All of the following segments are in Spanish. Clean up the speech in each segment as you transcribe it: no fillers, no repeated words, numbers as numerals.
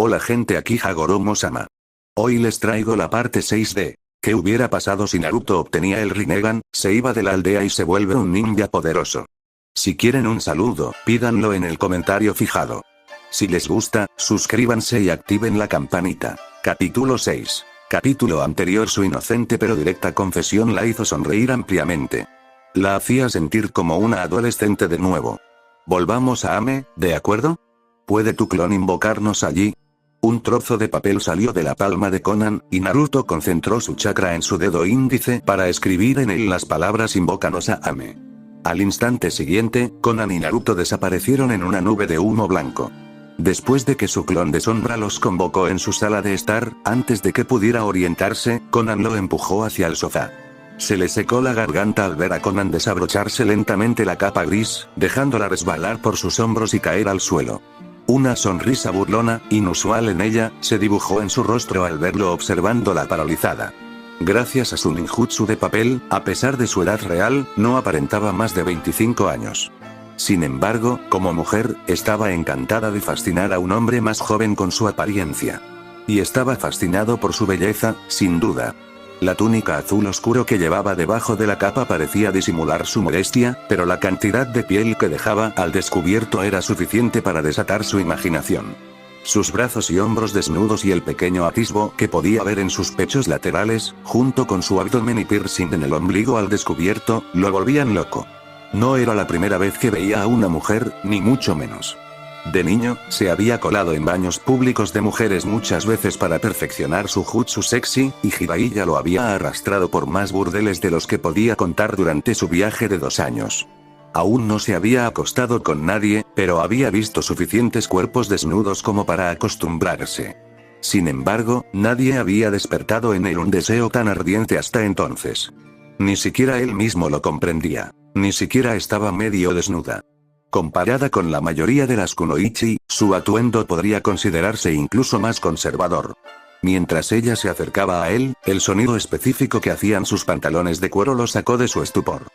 Hola gente, aquí Hagoromo-sama. Hoy les traigo la parte 6 de ¿qué hubiera pasado si Naruto obtenía el Rinnegan, se iba de la aldea y se vuelve un ninja poderoso? Si quieren un saludo, pídanlo en el comentario fijado. Si les gusta, suscríbanse y activen la campanita. Capítulo 6. Capítulo anterior. Su inocente pero directa confesión la hizo sonreír ampliamente. La hacía sentir como una adolescente de nuevo. Volvamos a Ame, ¿de acuerdo? ¿Puede tu clon invocarnos allí? Un trozo de papel salió de la palma de Conan, y Naruto concentró su chakra en su dedo índice para escribir en él las palabras invócanos a Ame. Al instante siguiente, Conan y Naruto desaparecieron en una nube de humo blanco. Después de que su clon de sombra los convocó en su sala de estar, antes de que pudiera orientarse, Conan lo empujó hacia el sofá. Se le secó la garganta al ver a Conan desabrocharse lentamente la capa gris, dejándola resbalar por sus hombros y caer al suelo. Una sonrisa burlona, inusual en ella, se dibujó en su rostro al verlo observándola paralizada. Gracias a su ninjutsu de papel, a pesar de su edad real, no aparentaba más de 25 años. Sin embargo, como mujer, estaba encantada de fascinar a un hombre más joven con su apariencia. Y estaba fascinado por su belleza, sin duda. La túnica azul oscuro que llevaba debajo de la capa parecía disimular su modestia, pero la cantidad de piel que dejaba al descubierto era suficiente para desatar su imaginación. Sus brazos y hombros desnudos y el pequeño atisbo que podía ver en sus pechos laterales, junto con su abdomen y piercing en el ombligo al descubierto, lo volvían loco. No era la primera vez que veía a una mujer, ni mucho menos. De niño, se había colado en baños públicos de mujeres muchas veces para perfeccionar su jutsu sexy, y Jiraiya lo había arrastrado por más burdeles de los que podía contar durante su viaje de 2 años. Aún no se había acostado con nadie, pero había visto suficientes cuerpos desnudos como para acostumbrarse. Sin embargo, nadie había despertado en él un deseo tan ardiente hasta entonces. Ni siquiera él mismo lo comprendía. Ni siquiera estaba medio desnuda. Comparada con la mayoría de las kunoichi, su atuendo podría considerarse incluso más conservador. Mientras ella se acercaba a él, el sonido específico que hacían sus pantalones de cuero lo sacó de su estupor.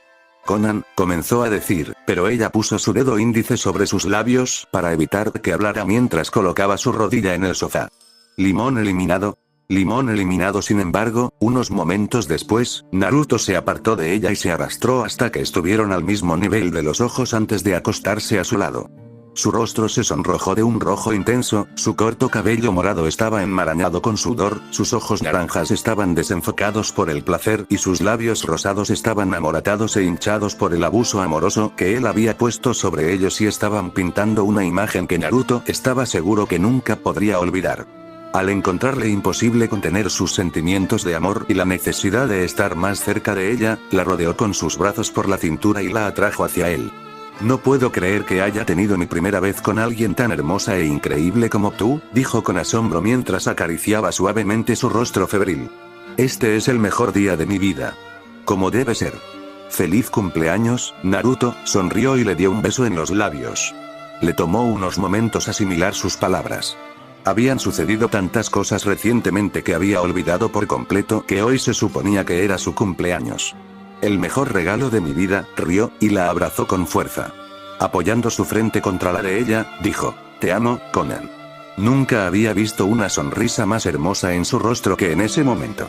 Conan, comenzó a decir, pero ella puso su dedo índice sobre sus labios para evitar que hablara mientras colocaba su rodilla en el sofá. Limón eliminado. Limón eliminado. Sin embargo, unos momentos después, Naruto se apartó de ella y se arrastró hasta que estuvieron al mismo nivel de los ojos antes de acostarse a su lado. Su rostro se sonrojó de un rojo intenso, su corto cabello morado estaba enmarañado con sudor, sus ojos naranjas estaban desenfocados por el placer y sus labios rosados estaban amoratados e hinchados por el abuso amoroso que él había puesto sobre ellos y estaban pintando una imagen que Naruto estaba seguro que nunca podría olvidar. Al encontrarle imposible contener sus sentimientos de amor y la necesidad de estar más cerca de ella, la rodeó con sus brazos por la cintura y la atrajo hacia él. No puedo creer que haya tenido mi primera vez con alguien tan hermosa e increíble como tú, dijo con asombro mientras acariciaba suavemente su rostro febril. Este es el mejor día de mi vida. Como debe ser. Feliz cumpleaños, Naruto, sonrió y le dio un beso en los labios. Le tomó unos momentos asimilar sus palabras. Habían sucedido tantas cosas recientemente que había olvidado por completo que hoy se suponía que era su cumpleaños. El mejor regalo de mi vida, rió, y la abrazó con fuerza. Apoyando su frente contra la de ella, dijo, te amo, Conan. Nunca había visto una sonrisa más hermosa en su rostro que en ese momento.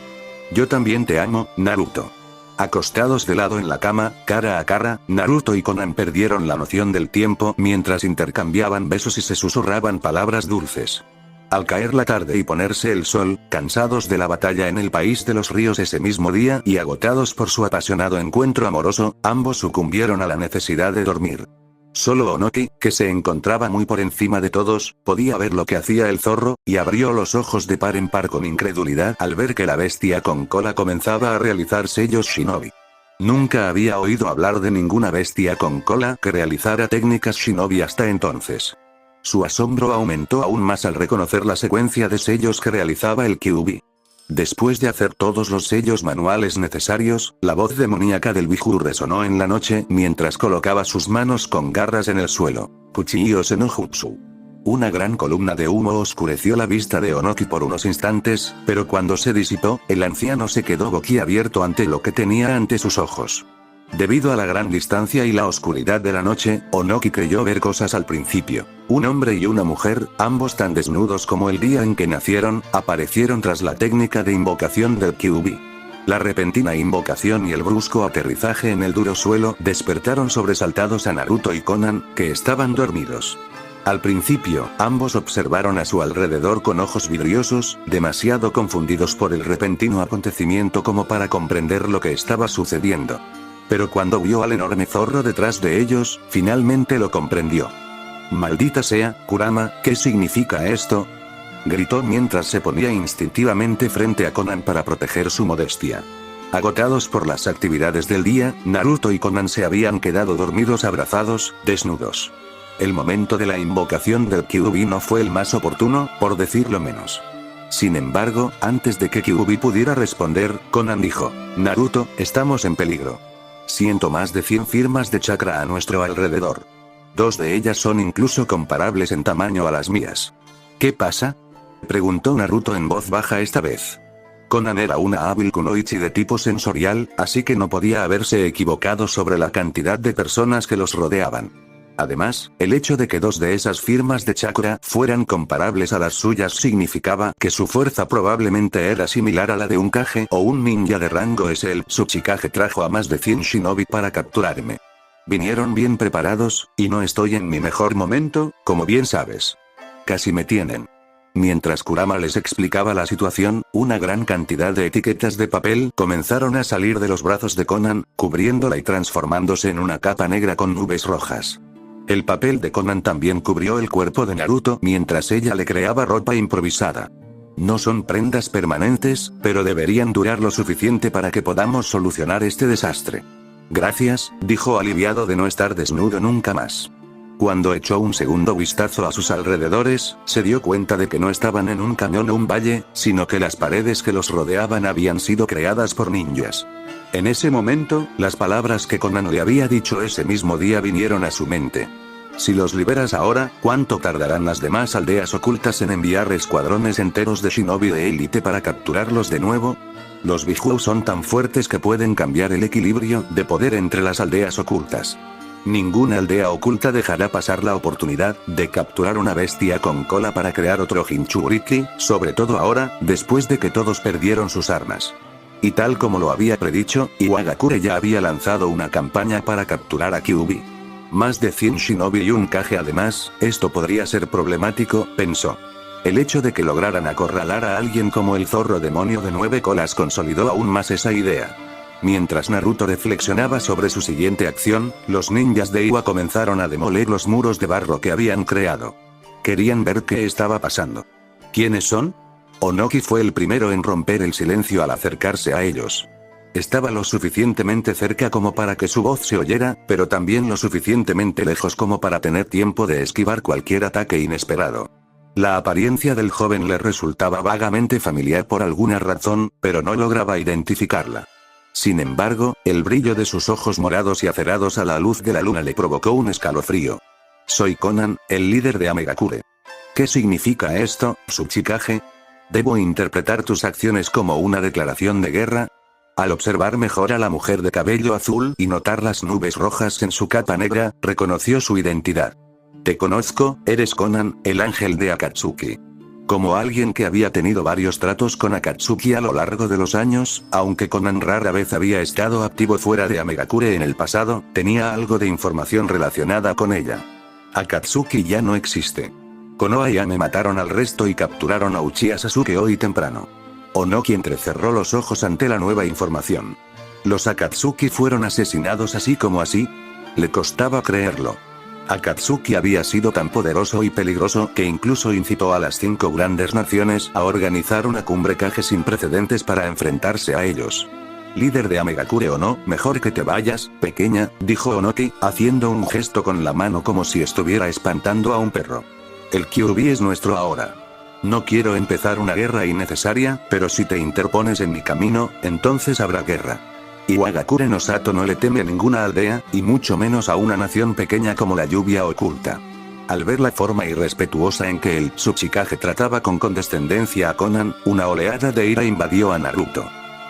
Yo también te amo, Naruto. Acostados de lado en la cama, cara a cara, Naruto y Conan perdieron la noción del tiempo mientras intercambiaban besos y se susurraban palabras dulces. Al caer la tarde y ponerse el sol, cansados de la batalla en el país de los ríos ese mismo día y agotados por su apasionado encuentro amoroso, ambos sucumbieron a la necesidad de dormir. Solo Onoki, que se encontraba muy por encima de todos, podía ver lo que hacía el zorro, y abrió los ojos de par en par con incredulidad al ver que la bestia con cola comenzaba a realizar sellos shinobi. Nunca había oído hablar de ninguna bestia con cola que realizara técnicas shinobi hasta entonces. Su asombro aumentó aún más al reconocer la secuencia de sellos que realizaba el Kyuubi. Después de hacer todos los sellos manuales necesarios, la voz demoníaca del Biju resonó en la noche mientras colocaba sus manos con garras en el suelo. Kuchi-ose no Jutsu. Una gran columna de humo oscureció la vista de Onoki por unos instantes, pero cuando se disipó, el anciano se quedó boquiabierto ante lo que tenía ante sus ojos. Debido a la gran distancia y la oscuridad de la noche, Onoki creyó ver cosas al principio. Un hombre y una mujer, ambos tan desnudos como el día en que nacieron, aparecieron tras la técnica de invocación del Kyuubi. La repentina invocación y el brusco aterrizaje en el duro suelo despertaron sobresaltados a Naruto y Conan, que estaban dormidos. Al principio, ambos observaron a su alrededor con ojos vidriosos, demasiado confundidos por el repentino acontecimiento como para comprender lo que estaba sucediendo. Pero cuando vio al enorme zorro detrás de ellos, finalmente lo comprendió. «Maldita sea, Kurama, ¿qué significa esto?», gritó mientras se ponía instintivamente frente a Conan para proteger su modestia. Agotados por las actividades del día, Naruto y Conan se habían quedado dormidos abrazados, desnudos. El momento de la invocación del Kyuubi no fue el más oportuno, por decirlo menos. Sin embargo, antes de que Kyuubi pudiera responder, Conan dijo: «Naruto, estamos en peligro. Siento más de 100 firmas de chakra a nuestro alrededor. 2 de ellas son incluso comparables en tamaño a las mías». «¿Qué pasa?», preguntó Naruto en voz baja esta vez. Conan era una hábil kunoichi de tipo sensorial, así que no podía haberse equivocado sobre la cantidad de personas que los rodeaban. Además, el hecho de que 2 de esas firmas de chakra fueran comparables a las suyas significaba que su fuerza probablemente era similar a la de un Kage o un ninja de rango S. El Tsuchikage trajo a más de 100 shinobi para capturarme. Vinieron bien preparados, y no estoy en mi mejor momento, como bien sabes. Casi me tienen. Mientras Kurama les explicaba la situación, una gran cantidad de etiquetas de papel comenzaron a salir de los brazos de Conan, cubriéndola y transformándose en una capa negra con nubes rojas. El papel de Conan también cubrió el cuerpo de Naruto mientras ella le creaba ropa improvisada. No son prendas permanentes, pero deberían durar lo suficiente para que podamos solucionar este desastre. Gracias, dijo aliviado de no estar desnudo nunca más. Cuando echó un segundo vistazo a sus alrededores, se dio cuenta de que no estaban en un cañón o un valle, sino que las paredes que los rodeaban habían sido creadas por ninjas. En ese momento, las palabras que Conan le había dicho ese mismo día vinieron a su mente. Si los liberas ahora, ¿cuánto tardarán las demás aldeas ocultas en enviar escuadrones enteros de shinobi de élite para capturarlos de nuevo? Los Bijuu son tan fuertes que pueden cambiar el equilibrio de poder entre las aldeas ocultas. Ninguna aldea oculta dejará pasar la oportunidad de capturar una bestia con cola para crear otro Jinchuriki, sobre todo ahora, después de que todos perdieron sus armas. Y tal como lo había predicho, Iwagakure ya había lanzado una campaña para capturar a Kyuubi. Más de 100 shinobi y un Kage además, esto podría ser problemático, pensó. El hecho de que lograran acorralar a alguien como el zorro demonio de 9 colas consolidó aún más esa idea. Mientras Naruto reflexionaba sobre su siguiente acción, los ninjas de Iwa comenzaron a demoler los muros de barro que habían creado. Querían ver qué estaba pasando. ¿Quiénes son? Onoki fue el primero en romper el silencio al acercarse a ellos. Estaba lo suficientemente cerca como para que su voz se oyera, pero también lo suficientemente lejos como para tener tiempo de esquivar cualquier ataque inesperado. La apariencia del joven le resultaba vagamente familiar por alguna razón, pero no lograba identificarla. Sin embargo, el brillo de sus ojos morados y acerados a la luz de la luna le provocó un escalofrío. Soy Conan, el líder de Amegakure. ¿Qué significa esto, Tsuchikage? ¿Debo interpretar tus acciones como una declaración de guerra? Al observar mejor a la mujer de cabello azul y notar las nubes rojas en su capa negra, reconoció su identidad. Te conozco, eres Conan, el ángel de Akatsuki. Como alguien que había tenido varios tratos con Akatsuki a lo largo de los años, aunque Conan rara vez había estado activo fuera de Amegakure en el pasado, tenía algo de información relacionada con ella. Akatsuki ya no existe. Konoha y Ame mataron al resto y capturaron a Uchiha Sasuke hoy temprano. Onoki entrecerró los ojos ante la nueva información. ¿Los Akatsuki fueron asesinados así como así? Le costaba creerlo. Akatsuki había sido tan poderoso y peligroso que incluso incitó a las 5 grandes naciones a organizar una cumbre Kage sin precedentes para enfrentarse a ellos. Líder de Amegakure o no, mejor que te vayas, pequeña, dijo Onoki, haciendo un gesto con la mano como si estuviera espantando a un perro. El Kyuubi es nuestro ahora. No quiero empezar una guerra innecesaria, pero si te interpones en mi camino, entonces habrá guerra. Iwagakure no Sato no le teme a ninguna aldea, y mucho menos a una nación pequeña como la lluvia oculta. Al ver la forma irrespetuosa en que el Tsuchikage trataba con condescendencia a Conan, una oleada de ira invadió a Naruto.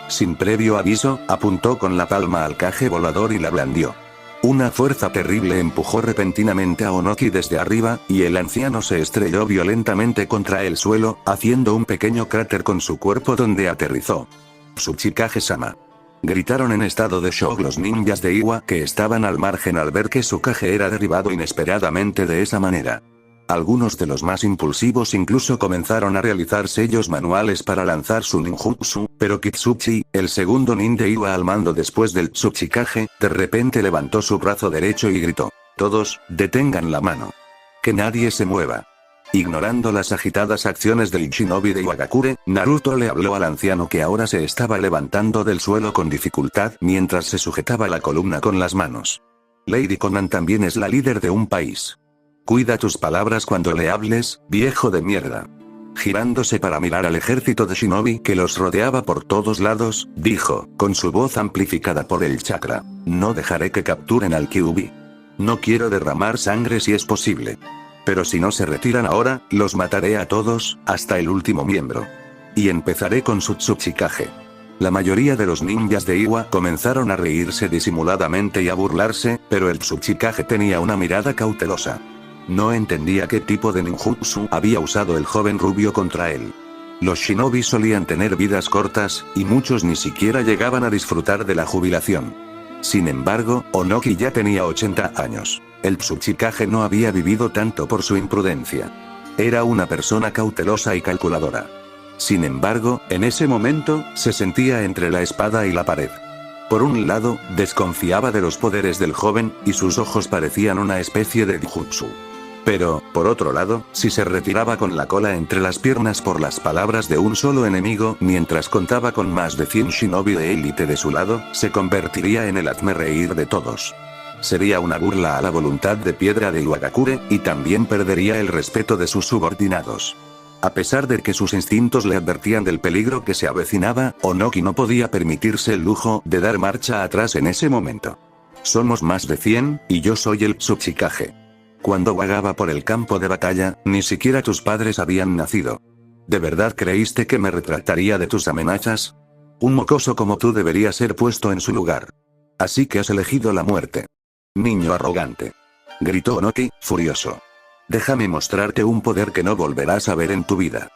Sin previo aviso, apuntó con la palma al caje volador y la blandió. Una fuerza terrible empujó repentinamente a Onoki desde arriba, y el anciano se estrelló violentamente contra el suelo, haciendo un pequeño cráter con su cuerpo donde aterrizó. Tsuchikage-sama. Gritaron en estado de shock los ninjas de Iwa que estaban al margen al ver que Tsukage era derribado inesperadamente de esa manera. Algunos de los más impulsivos incluso comenzaron a realizar sellos manuales para lanzar su ninjutsu, pero Kitsuchi, el segundo nin de Iwa al mando después del Tsuchikage, de repente levantó su brazo derecho y gritó: «Todos, detengan la mano. Que nadie se mueva». Ignorando las agitadas acciones del shinobi de Iwagakure, Naruto le habló al anciano que ahora se estaba levantando del suelo con dificultad mientras se sujetaba la columna con las manos. Lady Konan también es la líder de un país. Cuida tus palabras cuando le hables, viejo de mierda. Girándose para mirar al ejército de shinobi que los rodeaba por todos lados, dijo, con su voz amplificada por el chakra: «No dejaré que capturen al Kyuubi. No quiero derramar sangre si es posible. Pero si no se retiran ahora, los mataré a todos, hasta el último miembro. Y empezaré con su Tsuchikage». La mayoría de los ninjas de Iwa comenzaron a reírse disimuladamente y a burlarse, pero el Tsuchikage tenía una mirada cautelosa. No entendía qué tipo de ninjutsu había usado el joven rubio contra él. Los shinobi solían tener vidas cortas, y muchos ni siquiera llegaban a disfrutar de la jubilación. Sin embargo, Onoki ya tenía 80 años. El Tsuchikage no había vivido tanto por su imprudencia. Era una persona cautelosa y calculadora. Sin embargo, en ese momento, se sentía entre la espada y la pared. Por un lado, desconfiaba de los poderes del joven, y sus ojos parecían una especie de jutsu. Pero, por otro lado, si se retiraba con la cola entre las piernas por las palabras de un solo enemigo, mientras contaba con más de 100 shinobi de élite de su lado, se convertiría en el hazmerreír de todos. Sería una burla a la voluntad de piedra de Iwagakure, y también perdería el respeto de sus subordinados. A pesar de que sus instintos le advertían del peligro que se avecinaba, Onoki no podía permitirse el lujo de dar marcha atrás en ese momento. Somos más de 100, y yo soy el Tsuchikage. Cuando vagaba por el campo de batalla, ni siquiera tus padres habían nacido. ¿De verdad creíste que me retractaría de tus amenazas? Un mocoso como tú debería ser puesto en su lugar. Así que has elegido la muerte. Niño arrogante. Gritó Onoki, furioso. Déjame mostrarte un poder que no volverás a ver en tu vida.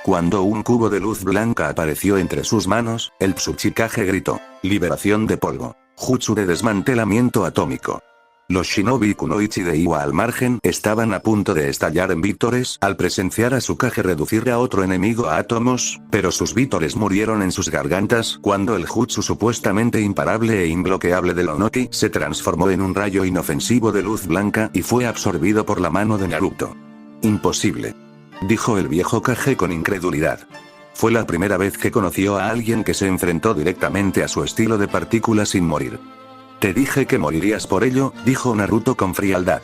Cuando un cubo de luz blanca apareció entre sus manos, el Tsuchikage gritó: «Liberación de polvo. Jutsu de desmantelamiento atómico». Los shinobi kunoichi de Iwa al margen estaban a punto de estallar en vítores al presenciar a Tsukage reducir a otro enemigo a átomos, pero sus vítores murieron en sus gargantas cuando el jutsu supuestamente imparable e imbloqueable del Onoki se transformó en un rayo inofensivo de luz blanca y fue absorbido por la mano de Naruto. «Imposible», dijo el viejo Kage con incredulidad. Fue la primera vez que conoció a alguien que se enfrentó directamente a su estilo de partícula sin morir. «Te dije que morirías por ello», dijo Naruto con frialdad.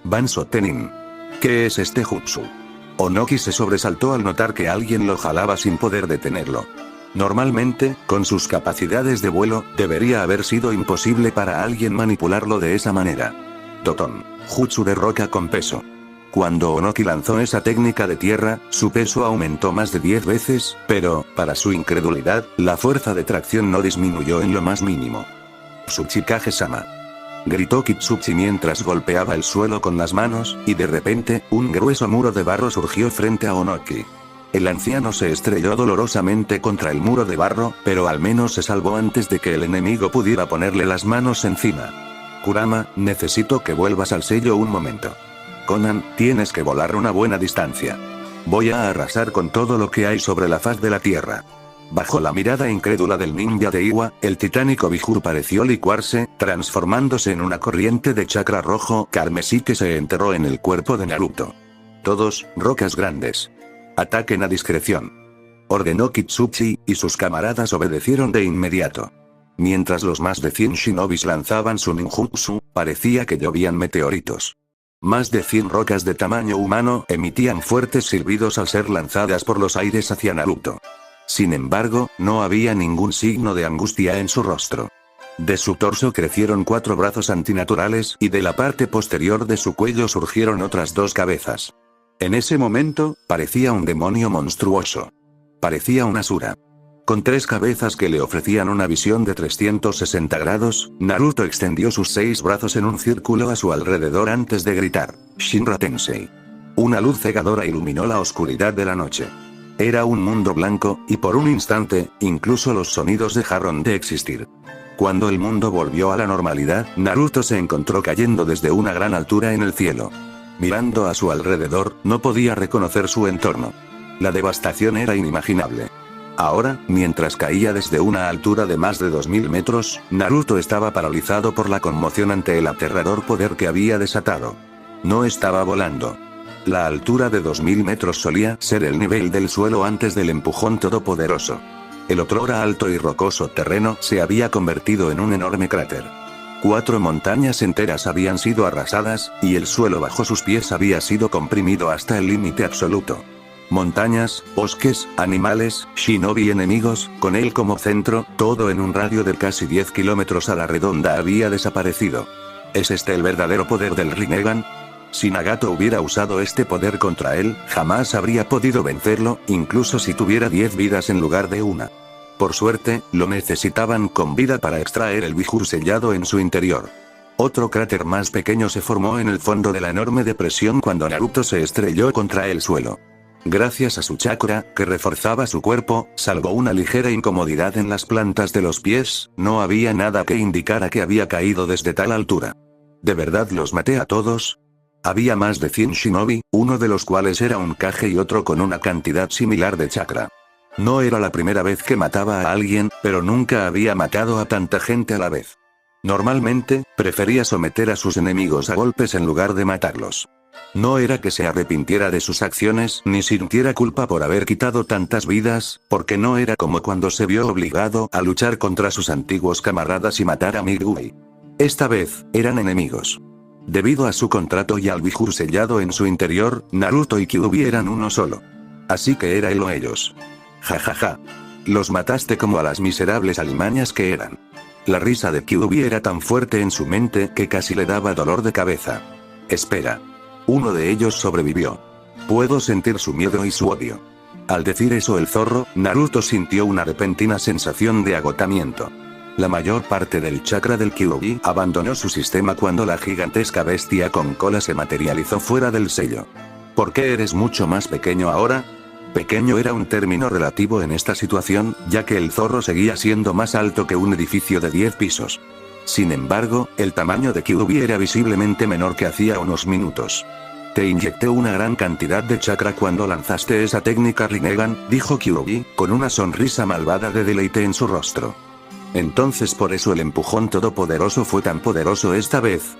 «Banzo Tenin. ¿Qué es este jutsu?» Onoki se sobresaltó al notar que alguien lo jalaba sin poder detenerlo. Normalmente, con sus capacidades de vuelo, debería haber sido imposible para alguien manipularlo de esa manera. Totón. Jutsu de roca con peso. Cuando Onoki lanzó esa técnica de tierra, su peso aumentó más de 10 veces, pero, para su incredulidad, la fuerza de tracción no disminuyó en lo más mínimo. «Tsuchikage-sama», gritó Kitsuchi mientras golpeaba el suelo con las manos, y de repente, un grueso muro de barro surgió frente a Onoki. El anciano se estrelló dolorosamente contra el muro de barro, pero al menos se salvó antes de que el enemigo pudiera ponerle las manos encima. «Kurama, necesito que vuelvas al sello un momento. Konan, tienes que volar una buena distancia. Voy a arrasar con todo lo que hay sobre la faz de la tierra». Bajo la mirada incrédula del ninja de Iwa, el titánico Biju pareció licuarse, transformándose en una corriente de chakra rojo carmesí que se enterró en el cuerpo de Naruto. «Todos, rocas grandes. Ataquen a discreción», ordenó Kitsuchi, y sus camaradas obedecieron de inmediato. Mientras los más de 100 shinobis lanzaban su ninjutsu, parecía que llovían meteoritos. Más de 100 rocas de tamaño humano emitían fuertes silbidos al ser lanzadas por los aires hacia Naruto. Sin embargo, no había ningún signo de angustia en su rostro. De su torso crecieron 4 brazos antinaturales y de la parte posterior de su cuello surgieron otras 2 cabezas. En ese momento, parecía un demonio monstruoso. Parecía un asura. Con 3 cabezas que le ofrecían una visión de 360 grados, Naruto extendió sus 6 brazos en un círculo a su alrededor antes de gritar, Shinra Tensei. Una luz cegadora iluminó la oscuridad de la noche. Era un mundo blanco, y por un instante, incluso los sonidos dejaron de existir. Cuando el mundo volvió a la normalidad, Naruto se encontró cayendo desde una gran altura en el cielo. Mirando a su alrededor, no podía reconocer su entorno. La devastación era inimaginable. Ahora, mientras caía desde una altura de más de 2000 metros, Naruto estaba paralizado por la conmoción ante el aterrador poder que había desatado. No estaba volando. La altura de 2000 metros solía ser el nivel del suelo antes del empujón todopoderoso. El otrora alto y rocoso terreno se había convertido en un enorme cráter. 4 montañas enteras habían sido arrasadas, y el suelo bajo sus pies había sido comprimido hasta el límite absoluto. Montañas, bosques, animales, shinobi enemigos, con él como centro, todo en un radio de casi 10 kilómetros a la redonda había desaparecido. ¿Es este el verdadero poder del Rinnegan? Si Nagato hubiera usado este poder contra él, jamás habría podido vencerlo, incluso si tuviera 10 vidas en lugar de una. Por suerte, lo necesitaban con vida para extraer el Vihur sellado en su interior. Otro cráter más pequeño se formó en el fondo de la enorme depresión cuando Naruto se estrelló contra el suelo. Gracias a su chakra, que reforzaba su cuerpo, salvo una ligera incomodidad en las plantas de los pies, no había nada que indicara que había caído desde tal altura. ¿De verdad los maté a todos? Había más de 100 shinobi, uno de los cuales era un Kage y otro con una cantidad similar de chakra. No era la primera vez que mataba a alguien, pero nunca había matado a tanta gente a la vez. Normalmente, prefería someter a sus enemigos a golpes en lugar de matarlos. No era que se arrepintiera de sus acciones ni sintiera culpa por haber quitado tantas vidas, porque no era como cuando se vio obligado a luchar contra sus antiguos camaradas y matar a Midway. Esta vez, eran enemigos. Debido a su contrato y al Vihur sellado en su interior, Naruto y Kyuubi eran uno solo. Así que era él o ellos. Jajaja. Los mataste como a las miserables alimañas que eran. La risa de Kyuubi era tan fuerte en su mente que casi le daba dolor de cabeza. Espera. Uno de ellos sobrevivió. Puedo sentir su miedo y su odio. Al decir eso el zorro, Naruto sintió una repentina sensación de agotamiento. La mayor parte del chakra del Kyuubi abandonó su sistema cuando la gigantesca bestia con cola se materializó fuera del sello. ¿Por qué eres mucho más pequeño ahora? Pequeño era un término relativo en esta situación, ya que el zorro seguía siendo más alto que un edificio de 10 pisos. Sin embargo, el tamaño de Kyuubi era visiblemente menor que hacía unos minutos. Te inyecté una gran cantidad de chakra cuando lanzaste esa técnica Rinnegan, dijo Kyuubi, con una sonrisa malvada de deleite en su rostro. Entonces por eso el empujón todopoderoso fue tan poderoso esta vez,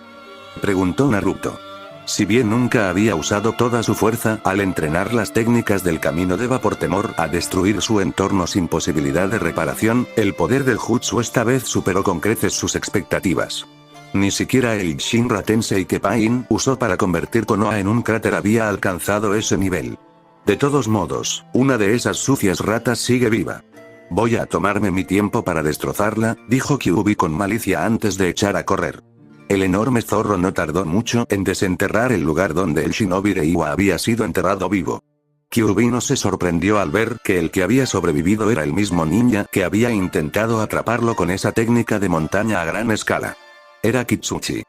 preguntó Naruto. Si bien nunca había usado toda su fuerza al entrenar las técnicas del camino de Eva por temor a destruir su entorno sin posibilidad de reparación, el poder del Jutsu esta vez superó con creces sus expectativas. Ni siquiera el Shinra Tensei que Pain usó para convertir Konoha en un cráter había alcanzado ese nivel. De todos modos, una de esas sucias ratas sigue viva. Voy a tomarme mi tiempo para destrozarla, dijo Kyuubi con malicia antes de echar a correr. El enorme zorro no tardó mucho en desenterrar el lugar donde el shinobi de Iwa había sido enterrado vivo. Kyuubi no se sorprendió al ver que el que había sobrevivido era el mismo ninja que había intentado atraparlo con esa técnica de montaña a gran escala. Era Kitsuchi.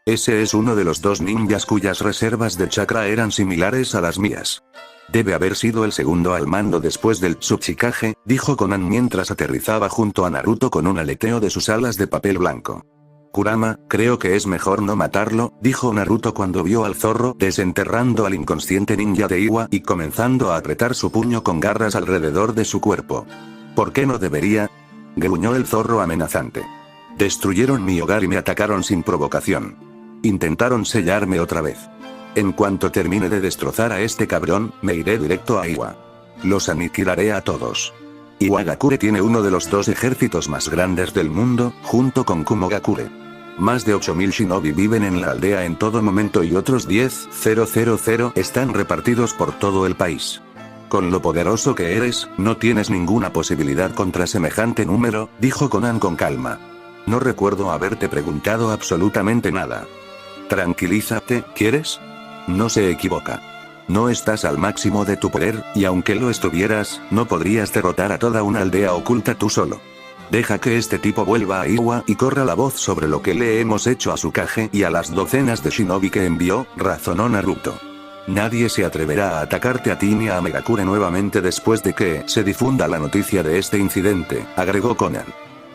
Ese es uno de los 2 ninjas cuyas reservas de chakra eran similares a las mías. Debe haber sido el segundo al mando después del Tsuchikage, dijo Konan mientras aterrizaba junto a Naruto con un aleteo de sus alas de papel blanco. Kurama, creo que es mejor no matarlo, dijo Naruto cuando vio al zorro desenterrando al inconsciente ninja de Iwa y comenzando a apretar su puño con garras alrededor de su cuerpo. ¿Por qué no debería? Gruñó el zorro amenazante. Destruyeron mi hogar y me atacaron sin provocación. Intentaron sellarme otra vez. En cuanto termine de destrozar a este cabrón, me iré directo a Iwa. Los aniquilaré a todos. Iwagakure tiene uno de los 2 ejércitos más grandes del mundo, junto con Kumogakure. Más de 8000 shinobi viven en la aldea en todo momento y otros 10,000 están repartidos por todo el país. Con lo poderoso que eres, no tienes ninguna posibilidad contra semejante número, dijo Konan con calma. No recuerdo haberte preguntado absolutamente nada. Tranquilízate, ¿quieres? No se equivoca. No estás al máximo de tu poder, y aunque lo estuvieras, no podrías derrotar a toda una aldea oculta tú solo. Deja que este tipo vuelva a Iwa y corra la voz sobre lo que le hemos hecho a Tsukage y a las docenas de shinobi que envió, razonó Naruto. Nadie se atreverá a atacarte a ti ni a Megakure nuevamente después de que se difunda la noticia de este incidente, agregó Konan.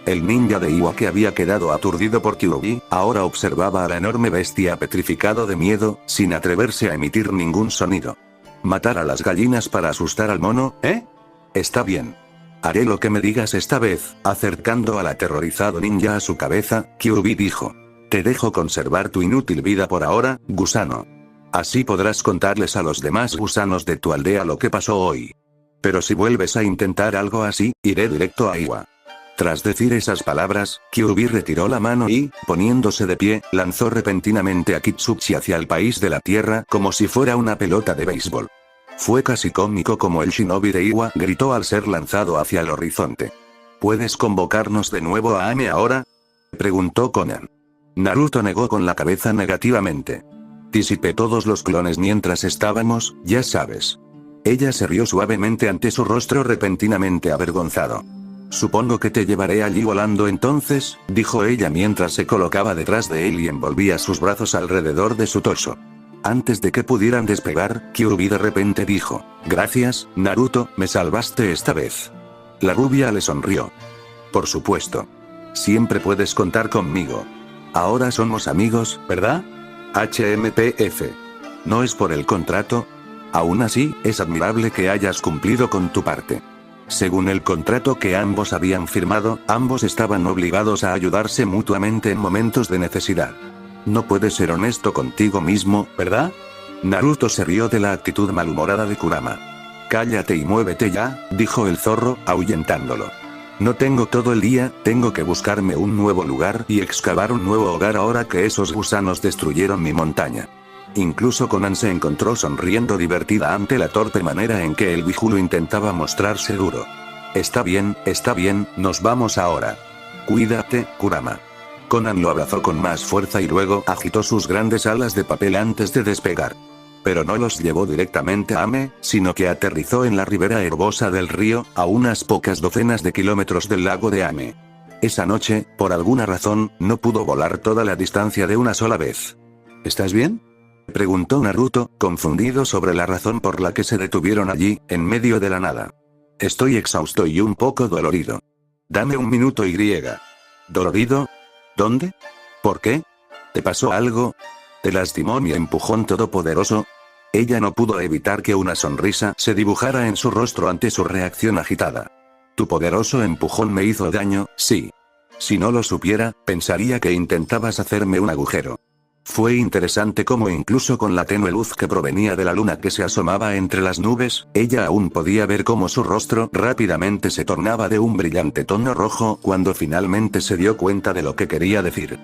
El ninja de Iwa, que había quedado aturdido por Kyuubi, ahora observaba a la enorme bestia petrificado de miedo, sin atreverse a emitir ningún sonido. ¿Matar a las gallinas para asustar al mono, eh? Está bien. Haré lo que me digas esta vez, acercando al aterrorizado ninja a su cabeza, Kyuubi dijo. Te dejo conservar tu inútil vida por ahora, gusano. Así podrás contarles a los demás gusanos de tu aldea lo que pasó hoy. Pero si vuelves a intentar algo así, iré directo a Iwa. Tras decir esas palabras, Kyuubi retiró la mano y, poniéndose de pie, lanzó repentinamente a Kitsuchi hacia el país de la tierra como si fuera una pelota de béisbol. Fue casi cómico como el shinobi de Iwa gritó al ser lanzado hacia el horizonte. ¿Puedes convocarnos de nuevo a Ame ahora?, preguntó Konan. Naruto negó con la cabeza negativamente. Disipé todos los clones mientras estábamos, ya sabes. Ella se rió suavemente ante su rostro repentinamente avergonzado. Supongo que te llevaré allí volando entonces, dijo ella mientras se colocaba detrás de él y envolvía sus brazos alrededor de su torso. Antes de que pudieran despegar, Kyuubi de repente dijo, gracias, Naruto, me salvaste esta vez. La rubia le sonrió. Por supuesto. Siempre puedes contar conmigo. Ahora somos amigos, ¿verdad? HMPF. ¿No es por el contrato? Aún así, es admirable que hayas cumplido con tu parte. Según el contrato que ambos habían firmado, ambos estaban obligados a ayudarse mutuamente en momentos de necesidad. No puedes ser honesto contigo mismo, ¿verdad? Naruto se rió de la actitud malhumorada de Kurama. Cállate y muévete ya, dijo el zorro, ahuyentándolo. No tengo todo el día, tengo que buscarme un nuevo lugar y excavar un nuevo hogar ahora que esos gusanos destruyeron mi montaña. Incluso Konan se encontró sonriendo divertida ante la torpe manera en que el Biju intentaba mostrarse duro. Está bien, nos vamos ahora. Cuídate, Kurama. Konan lo abrazó con más fuerza y luego agitó sus grandes alas de papel antes de despegar. Pero no los llevó directamente a Ame, sino que aterrizó en la ribera herbosa del río, a unas pocas docenas de kilómetros del lago de Ame. Esa noche, por alguna razón, no pudo volar toda la distancia de una sola vez. ¿Estás bien?, preguntó Naruto, confundido sobre la razón por la que se detuvieron allí, en medio de la nada. Estoy exhausto y un poco dolorido. Dame un minuto y griega. ¿Dolorido? ¿Dónde? ¿Por qué? ¿Te pasó algo? ¿Te lastimó mi empujón todopoderoso? Ella no pudo evitar que una sonrisa se dibujara en su rostro ante su reacción agitada. Tu poderoso empujón me hizo daño, sí. Si no lo supiera, pensaría que intentabas hacerme un agujero. Fue interesante cómo incluso con la tenue luz que provenía de la luna que se asomaba entre las nubes, ella aún podía ver cómo su rostro rápidamente se tornaba de un brillante tono rojo cuando finalmente se dio cuenta de lo que quería decir.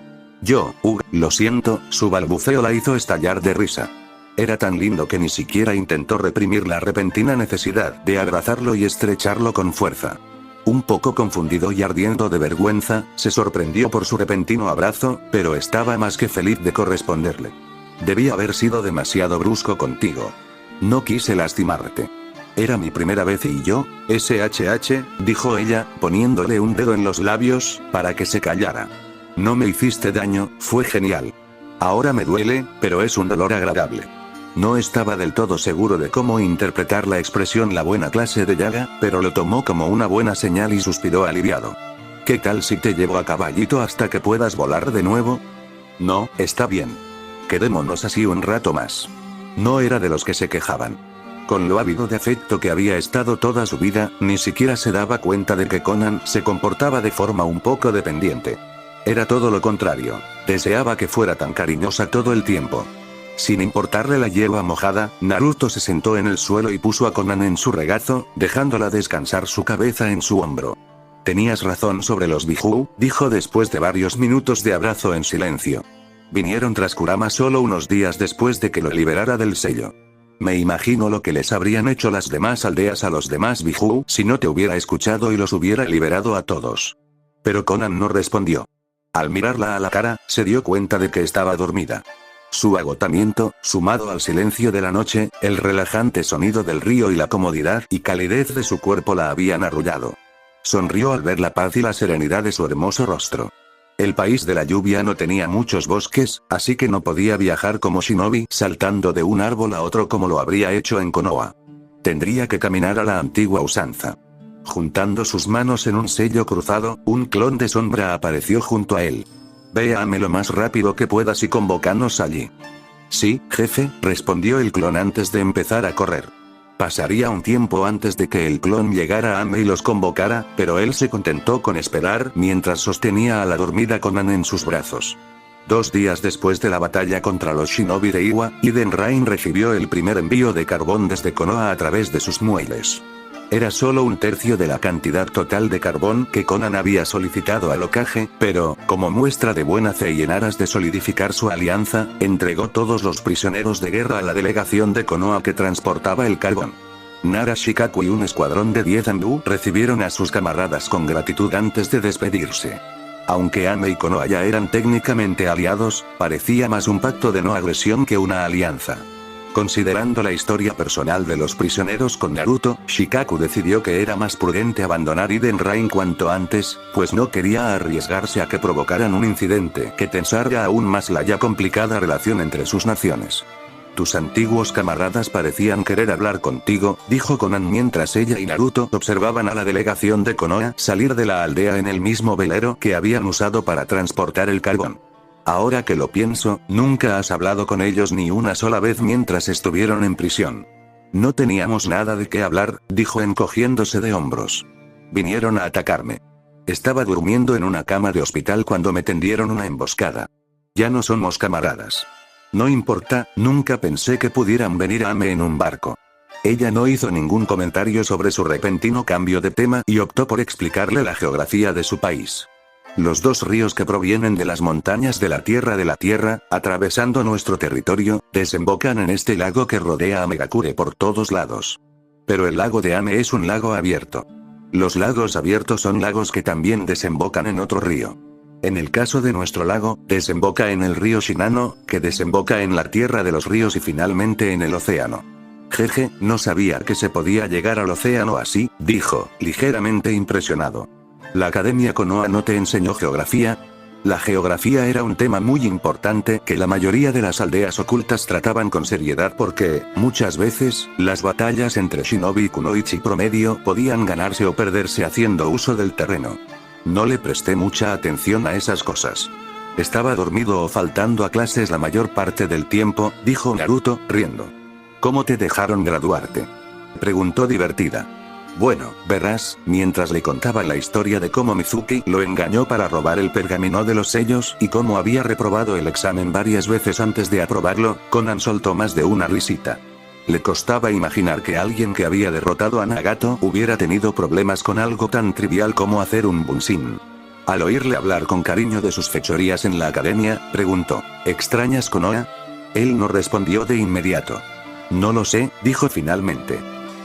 Lo siento, su balbuceo la hizo estallar de risa. Era tan lindo que ni siquiera intentó reprimir la repentina necesidad de abrazarlo y estrecharlo con fuerza. Un poco confundido y ardiendo de vergüenza, se sorprendió por su repentino abrazo, pero estaba más que feliz de corresponderle. Debí haber sido demasiado brusco contigo. No quise lastimarte. Era mi primera vez y yo, SHH, dijo ella, poniéndole un dedo en los labios, para que se callara. No me hiciste daño, fue genial. Ahora me duele, pero es un dolor agradable. No estaba del todo seguro de cómo interpretar la expresión la buena clase de llaga, pero lo tomó como una buena señal y suspiró aliviado. ¿Qué tal si te llevo a caballito hasta que puedas volar de nuevo? No, está bien. Quedémonos así un rato más. No era de los que se quejaban. Con lo ávido de afecto que había estado toda su vida, ni siquiera se daba cuenta de que Konan se comportaba de forma un poco dependiente. Era todo lo contrario, deseaba que fuera tan cariñosa todo el tiempo. Sin importarle la hierba mojada, Naruto se sentó en el suelo y puso a Konan en su regazo, dejándola descansar su cabeza en su hombro. Tenías razón sobre los Biju, dijo después de varios minutos de abrazo en silencio. Vinieron tras Kurama solo unos días después de que lo liberara del sello. Me imagino lo que les habrían hecho las demás aldeas a los demás Biju si no te hubiera escuchado y los hubiera liberado a todos. Pero Konan no respondió. Al mirarla a la cara, se dio cuenta de que estaba dormida. Su agotamiento, sumado al silencio de la noche, el relajante sonido del río y la comodidad y calidez de su cuerpo la habían arrullado. Sonrió al ver la paz y la serenidad de su hermoso rostro. El país de la lluvia no tenía muchos bosques, así que no podía viajar como shinobi saltando de un árbol a otro como lo habría hecho en Konoha. Tendría que caminar a la antigua usanza. Juntando sus manos en un sello cruzado, un clon de sombra apareció junto a él. Véame lo más rápido que puedas y convócanos allí. Sí, jefe, respondió el clon antes de empezar a correr. Pasaría un tiempo antes de que el clon llegara a Ame y los convocara, pero él se contentó con esperar mientras sostenía a la dormida Konan en sus brazos. 2 días después de la batalla contra los shinobi de Iwa, Iden Rain recibió el primer envío de carbón desde Konoha a través de sus muelles. Era solo 1/3 de la cantidad total de carbón que Konan había solicitado al Hokage, pero, como muestra de buena fe y en aras de solidificar su alianza, entregó todos los prisioneros de guerra a la delegación de Konoha que transportaba el carbón. Nara Shikaku y un escuadrón de 10 Anbu recibieron a sus camaradas con gratitud antes de despedirse. Aunque Ame y Konoha ya eran técnicamente aliados, parecía más un pacto de no agresión que una alianza. Considerando la historia personal de los prisioneros con Naruto, Shikaku decidió que era más prudente abandonar Iden Rain cuanto antes, pues no quería arriesgarse a que provocaran un incidente que tensara aún más la ya complicada relación entre sus naciones. Tus antiguos camaradas parecían querer hablar contigo, dijo Konan mientras ella y Naruto observaban a la delegación de Konoha salir de la aldea en el mismo velero que habían usado para transportar el carbón. Ahora que lo pienso, nunca has hablado con ellos ni una sola vez mientras estuvieron en prisión. No teníamos nada de qué hablar, dijo encogiéndose de hombros. Vinieron a atacarme. Estaba durmiendo en una cama de hospital cuando me tendieron una emboscada. Ya no somos camaradas. No importa, nunca pensé que pudieran venir a Ame en un barco. Ella no hizo ningún comentario sobre su repentino cambio de tema y optó por explicarle la geografía de su país. Los 2 ríos que provienen de las montañas de la Tierra, atravesando nuestro territorio, desembocan en este lago que rodea a Megakure por todos lados. Pero el lago de Ame es un lago abierto. Los lagos abiertos son lagos que también desembocan en otro río. En el caso de nuestro lago, desemboca en el río Shinano, que desemboca en la tierra de los ríos y finalmente en el océano. Jeje, no sabía que se podía llegar al océano así, dijo, ligeramente impresionado. ¿La Academia Konoha no te enseñó geografía? La geografía era un tema muy importante que la mayoría de las aldeas ocultas trataban con seriedad porque, muchas veces, las batallas entre shinobi y kunoichi promedio podían ganarse o perderse haciendo uso del terreno. No le presté mucha atención a esas cosas. Estaba dormido o faltando a clases la mayor parte del tiempo, dijo Naruto, riendo. ¿Cómo te dejaron graduarte?, preguntó divertida. Bueno, verás, mientras le contaba la historia de cómo Mizuki lo engañó para robar el pergamino de los sellos y cómo había reprobado el examen varias veces antes de aprobarlo, Konan soltó más de una risita. Le costaba imaginar que alguien que había derrotado a Nagato hubiera tenido problemas con algo tan trivial como hacer un bunshin. Al oírle hablar con cariño de sus fechorías en la academia, preguntó, ¿extrañas Konoha? Él no respondió de inmediato. No lo sé, dijo finalmente.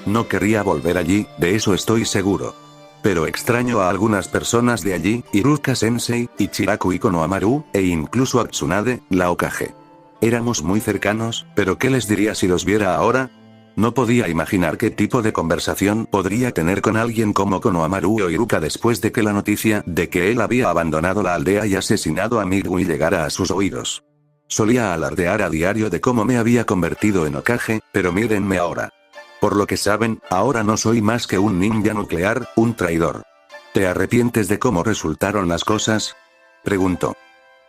No querría volver allí, de eso estoy seguro. Pero extraño a algunas personas de allí, Iruka-sensei, Ichiraku y Konohamaru, e incluso a Tsunade, la Hokage. Éramos muy cercanos, pero ¿qué les diría si los viera ahora? No podía imaginar qué tipo de conversación podría tener con alguien como Konohamaru o Iruka después de que la noticia de que él había abandonado la aldea y asesinado a Migui llegara a sus oídos. Solía alardear a diario de cómo me había convertido en Hokage, pero mírenme ahora. Por lo que saben, ahora no soy más que un ninja nuclear, un traidor. ¿Te arrepientes de cómo resultaron las cosas?, preguntó.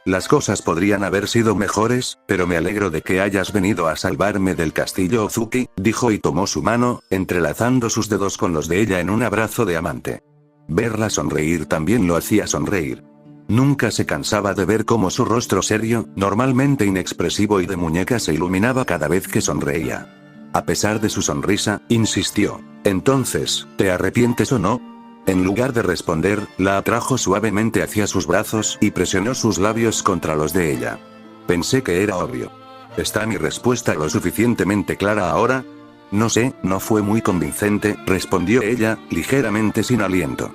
Las cosas podrían haber sido mejores, pero me alegro de que hayas venido a salvarme del castillo Ozuki, dijo y tomó su mano, entrelazando sus dedos con los de ella en un abrazo de amante. Verla sonreír también lo hacía sonreír. Nunca se cansaba de ver cómo su rostro serio, normalmente inexpresivo y de muñeca se iluminaba cada vez que sonreía. A pesar de su sonrisa, insistió. Entonces, ¿te arrepientes o no? En lugar de responder, la atrajo suavemente hacia sus brazos y presionó sus labios contra los de ella. Pensé que era obvio. ¿Está mi respuesta lo suficientemente clara ahora? No sé, no fue muy convincente, respondió ella, ligeramente sin aliento.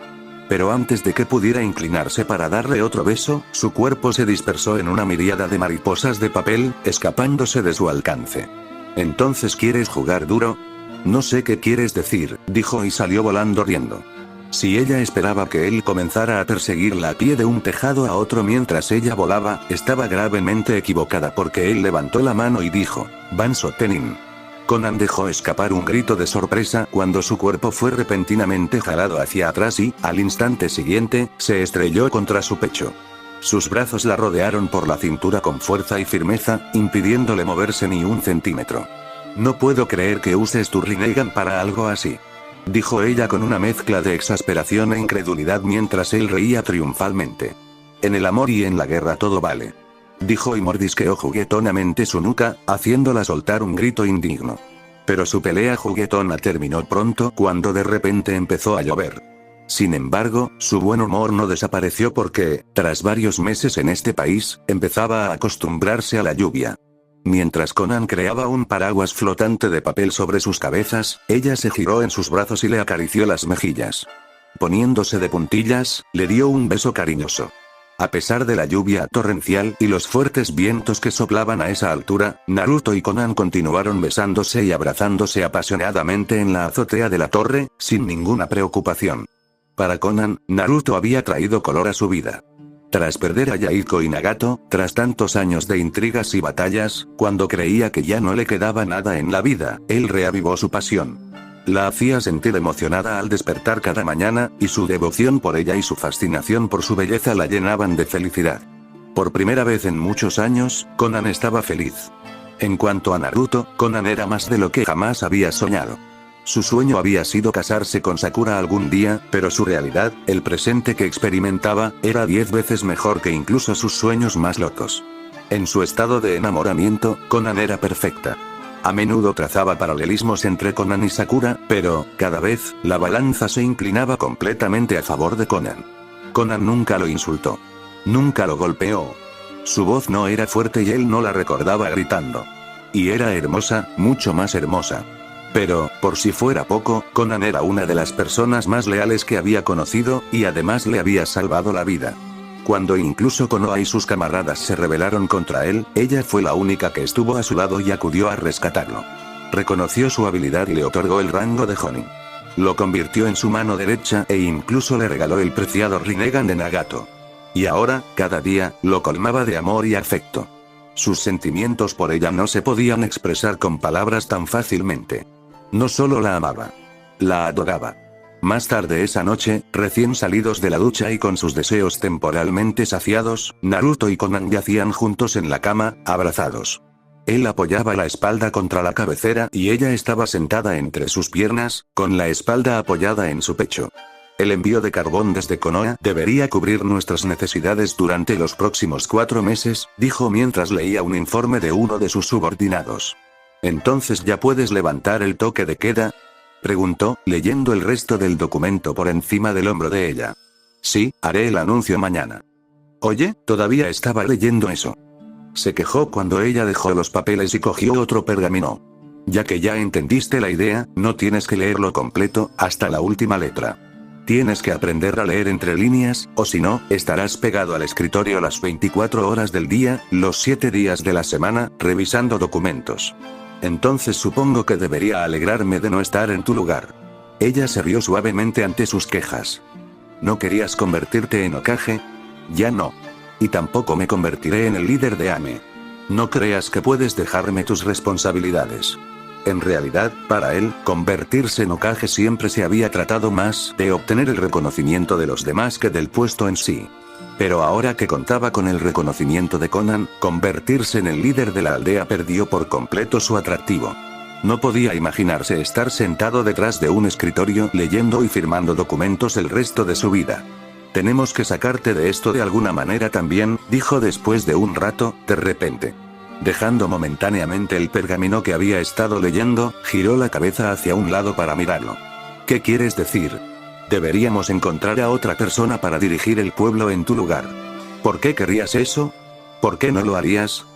Pero antes de que pudiera inclinarse para darle otro beso, su cuerpo se dispersó en una miríada de mariposas de papel, escapándose de su alcance. ¿Entonces quieres jugar duro? No sé qué quieres decir, dijo y salió volando riendo. Si ella esperaba que él comenzara a perseguirla a pie de un tejado a otro mientras ella volaba, estaba gravemente equivocada porque él levantó la mano y dijo, Van Sotenin. Conan dejó escapar un grito de sorpresa cuando su cuerpo fue repentinamente jalado hacia atrás y, al instante siguiente, se estrelló contra su pecho. Sus brazos la rodearon por la cintura con fuerza y firmeza, impidiéndole moverse ni un centímetro. No puedo creer que uses tu Rinnegan para algo así, dijo ella con una mezcla de exasperación e incredulidad mientras él reía triunfalmente. En el amor y en la guerra todo vale, dijo y mordisqueó juguetonamente su nuca, haciéndola soltar un grito indigno. Pero su pelea juguetona terminó pronto cuando de repente empezó a llover. Sin embargo, su buen humor no desapareció porque, tras varios meses en este país, empezaba a acostumbrarse a la lluvia. Mientras Conan creaba un paraguas flotante de papel sobre sus cabezas, ella se giró en sus brazos y le acarició las mejillas. Poniéndose de puntillas, le dio un beso cariñoso. A pesar de la lluvia torrencial y los fuertes vientos que soplaban a esa altura, Naruto y Conan continuaron besándose y abrazándose apasionadamente en la azotea de la torre, sin ninguna preocupación. Para Conan, Naruto había traído color a su vida. Tras perder a Yahiko y Nagato, tras tantos años de intrigas y batallas, cuando creía que ya no le quedaba nada en la vida, él reavivó su pasión. La hacía sentir emocionada al despertar cada mañana, y su devoción por ella y su fascinación por su belleza la llenaban de felicidad. Por primera vez en muchos años, Conan estaba feliz. En cuanto a Naruto, Conan era más de lo que jamás había soñado. Su sueño había sido casarse con Sakura algún día, pero su realidad, el presente que experimentaba, era 10 veces mejor que incluso sus sueños más locos. En su estado de enamoramiento, Conan era perfecta. A menudo trazaba paralelismos entre Conan y Sakura, pero, cada vez, la balanza se inclinaba completamente a favor de Conan. Conan nunca lo insultó. Nunca lo golpeó. Su voz no era fuerte y él no la recordaba gritando. Y era hermosa, mucho más hermosa. Pero, por si fuera poco, Conan era una de las personas más leales que había conocido, y además le había salvado la vida. Cuando incluso Konoha y sus camaradas se rebelaron contra él, ella fue la única que estuvo a su lado y acudió a rescatarlo. Reconoció su habilidad y le otorgó el rango de Jonin. Lo convirtió en su mano derecha e incluso le regaló el preciado Rinnegan de Nagato. Y ahora, cada día, lo colmaba de amor y afecto. Sus sentimientos por ella no se podían expresar con palabras tan fácilmente. No solo la amaba, la adoraba. Más tarde esa noche, recién salidos de la ducha y con sus deseos temporalmente saciados, Naruto y Conan yacían juntos en la cama, abrazados. Él apoyaba la espalda contra la cabecera y ella estaba sentada entre sus piernas, con la espalda apoyada en su pecho. El envío de carbón desde Konoha debería cubrir nuestras necesidades durante los próximos 4 meses, dijo mientras leía un informe de uno de sus subordinados. ¿Entonces ya puedes levantar el toque de queda?, preguntó, leyendo el resto del documento por encima del hombro de ella. Sí, haré el anuncio mañana. Oye, todavía estaba leyendo eso. Se quejó cuando ella dejó los papeles y cogió otro pergamino. Ya que ya entendiste la idea, no tienes que leerlo completo, hasta la última letra. Tienes que aprender a leer entre líneas, o si no, estarás pegado al escritorio las 24 horas del día, los 7 días de la semana, revisando documentos. Entonces supongo que debería alegrarme de no estar en tu lugar. Ella se rió suavemente ante sus quejas. ¿No querías convertirte en Hokage? Ya no. Y tampoco me convertiré en el líder de Ame. No creas que puedes dejarme tus responsabilidades. En realidad, para él, convertirse en Hokage siempre se había tratado más de obtener el reconocimiento de los demás que del puesto en sí. Pero ahora que contaba con el reconocimiento de Conan, convertirse en el líder de la aldea perdió por completo su atractivo. No podía imaginarse estar sentado detrás de un escritorio leyendo y firmando documentos el resto de su vida. Tenemos que sacarte de esto de alguna manera también, dijo después de un rato, de repente. Dejando momentáneamente el pergamino que había estado leyendo, giró la cabeza hacia un lado para mirarlo. ¿Qué quieres decir? Deberíamos encontrar a otra persona para dirigir el pueblo en tu lugar. ¿Por qué querrías eso? ¿Por qué no lo harías?,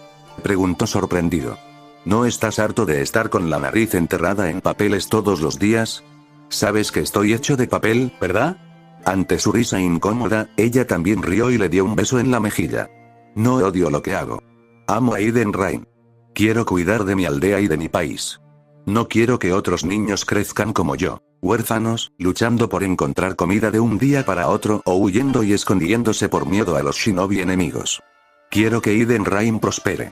preguntó sorprendido. ¿No estás harto de estar con la nariz enterrada en papeles todos los días? Sabes que estoy hecho de papel, ¿verdad? Ante su risa incómoda, ella también rió y le dio un beso en la mejilla. No odio lo que hago. Amo a Eden Rain. Quiero cuidar de mi aldea y de mi país. No quiero que otros niños crezcan como yo, huérfanos, luchando por encontrar comida de un día para otro o huyendo y escondiéndose por miedo a los shinobi enemigos. Quiero que Eden Rain prospere.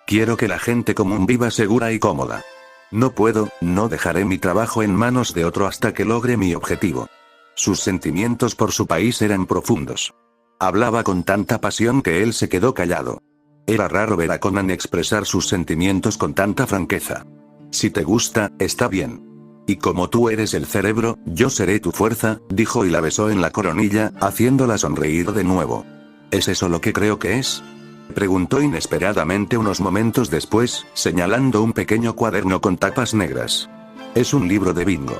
Quiero que la gente común viva segura y cómoda. No dejaré mi trabajo en manos de otro hasta que logre mi objetivo. Sus sentimientos por su país eran profundos. Hablaba con tanta pasión que él se quedó callado. Era raro ver a Conan expresar sus sentimientos con tanta franqueza. Si te gusta, está bien. Y como tú eres el cerebro, yo seré tu fuerza, dijo y la besó en la coronilla, haciéndola sonreír de nuevo. ¿Es eso lo que creo que es? Preguntó inesperadamente unos momentos después, señalando un pequeño cuaderno con tapas negras. Es un libro de bingo.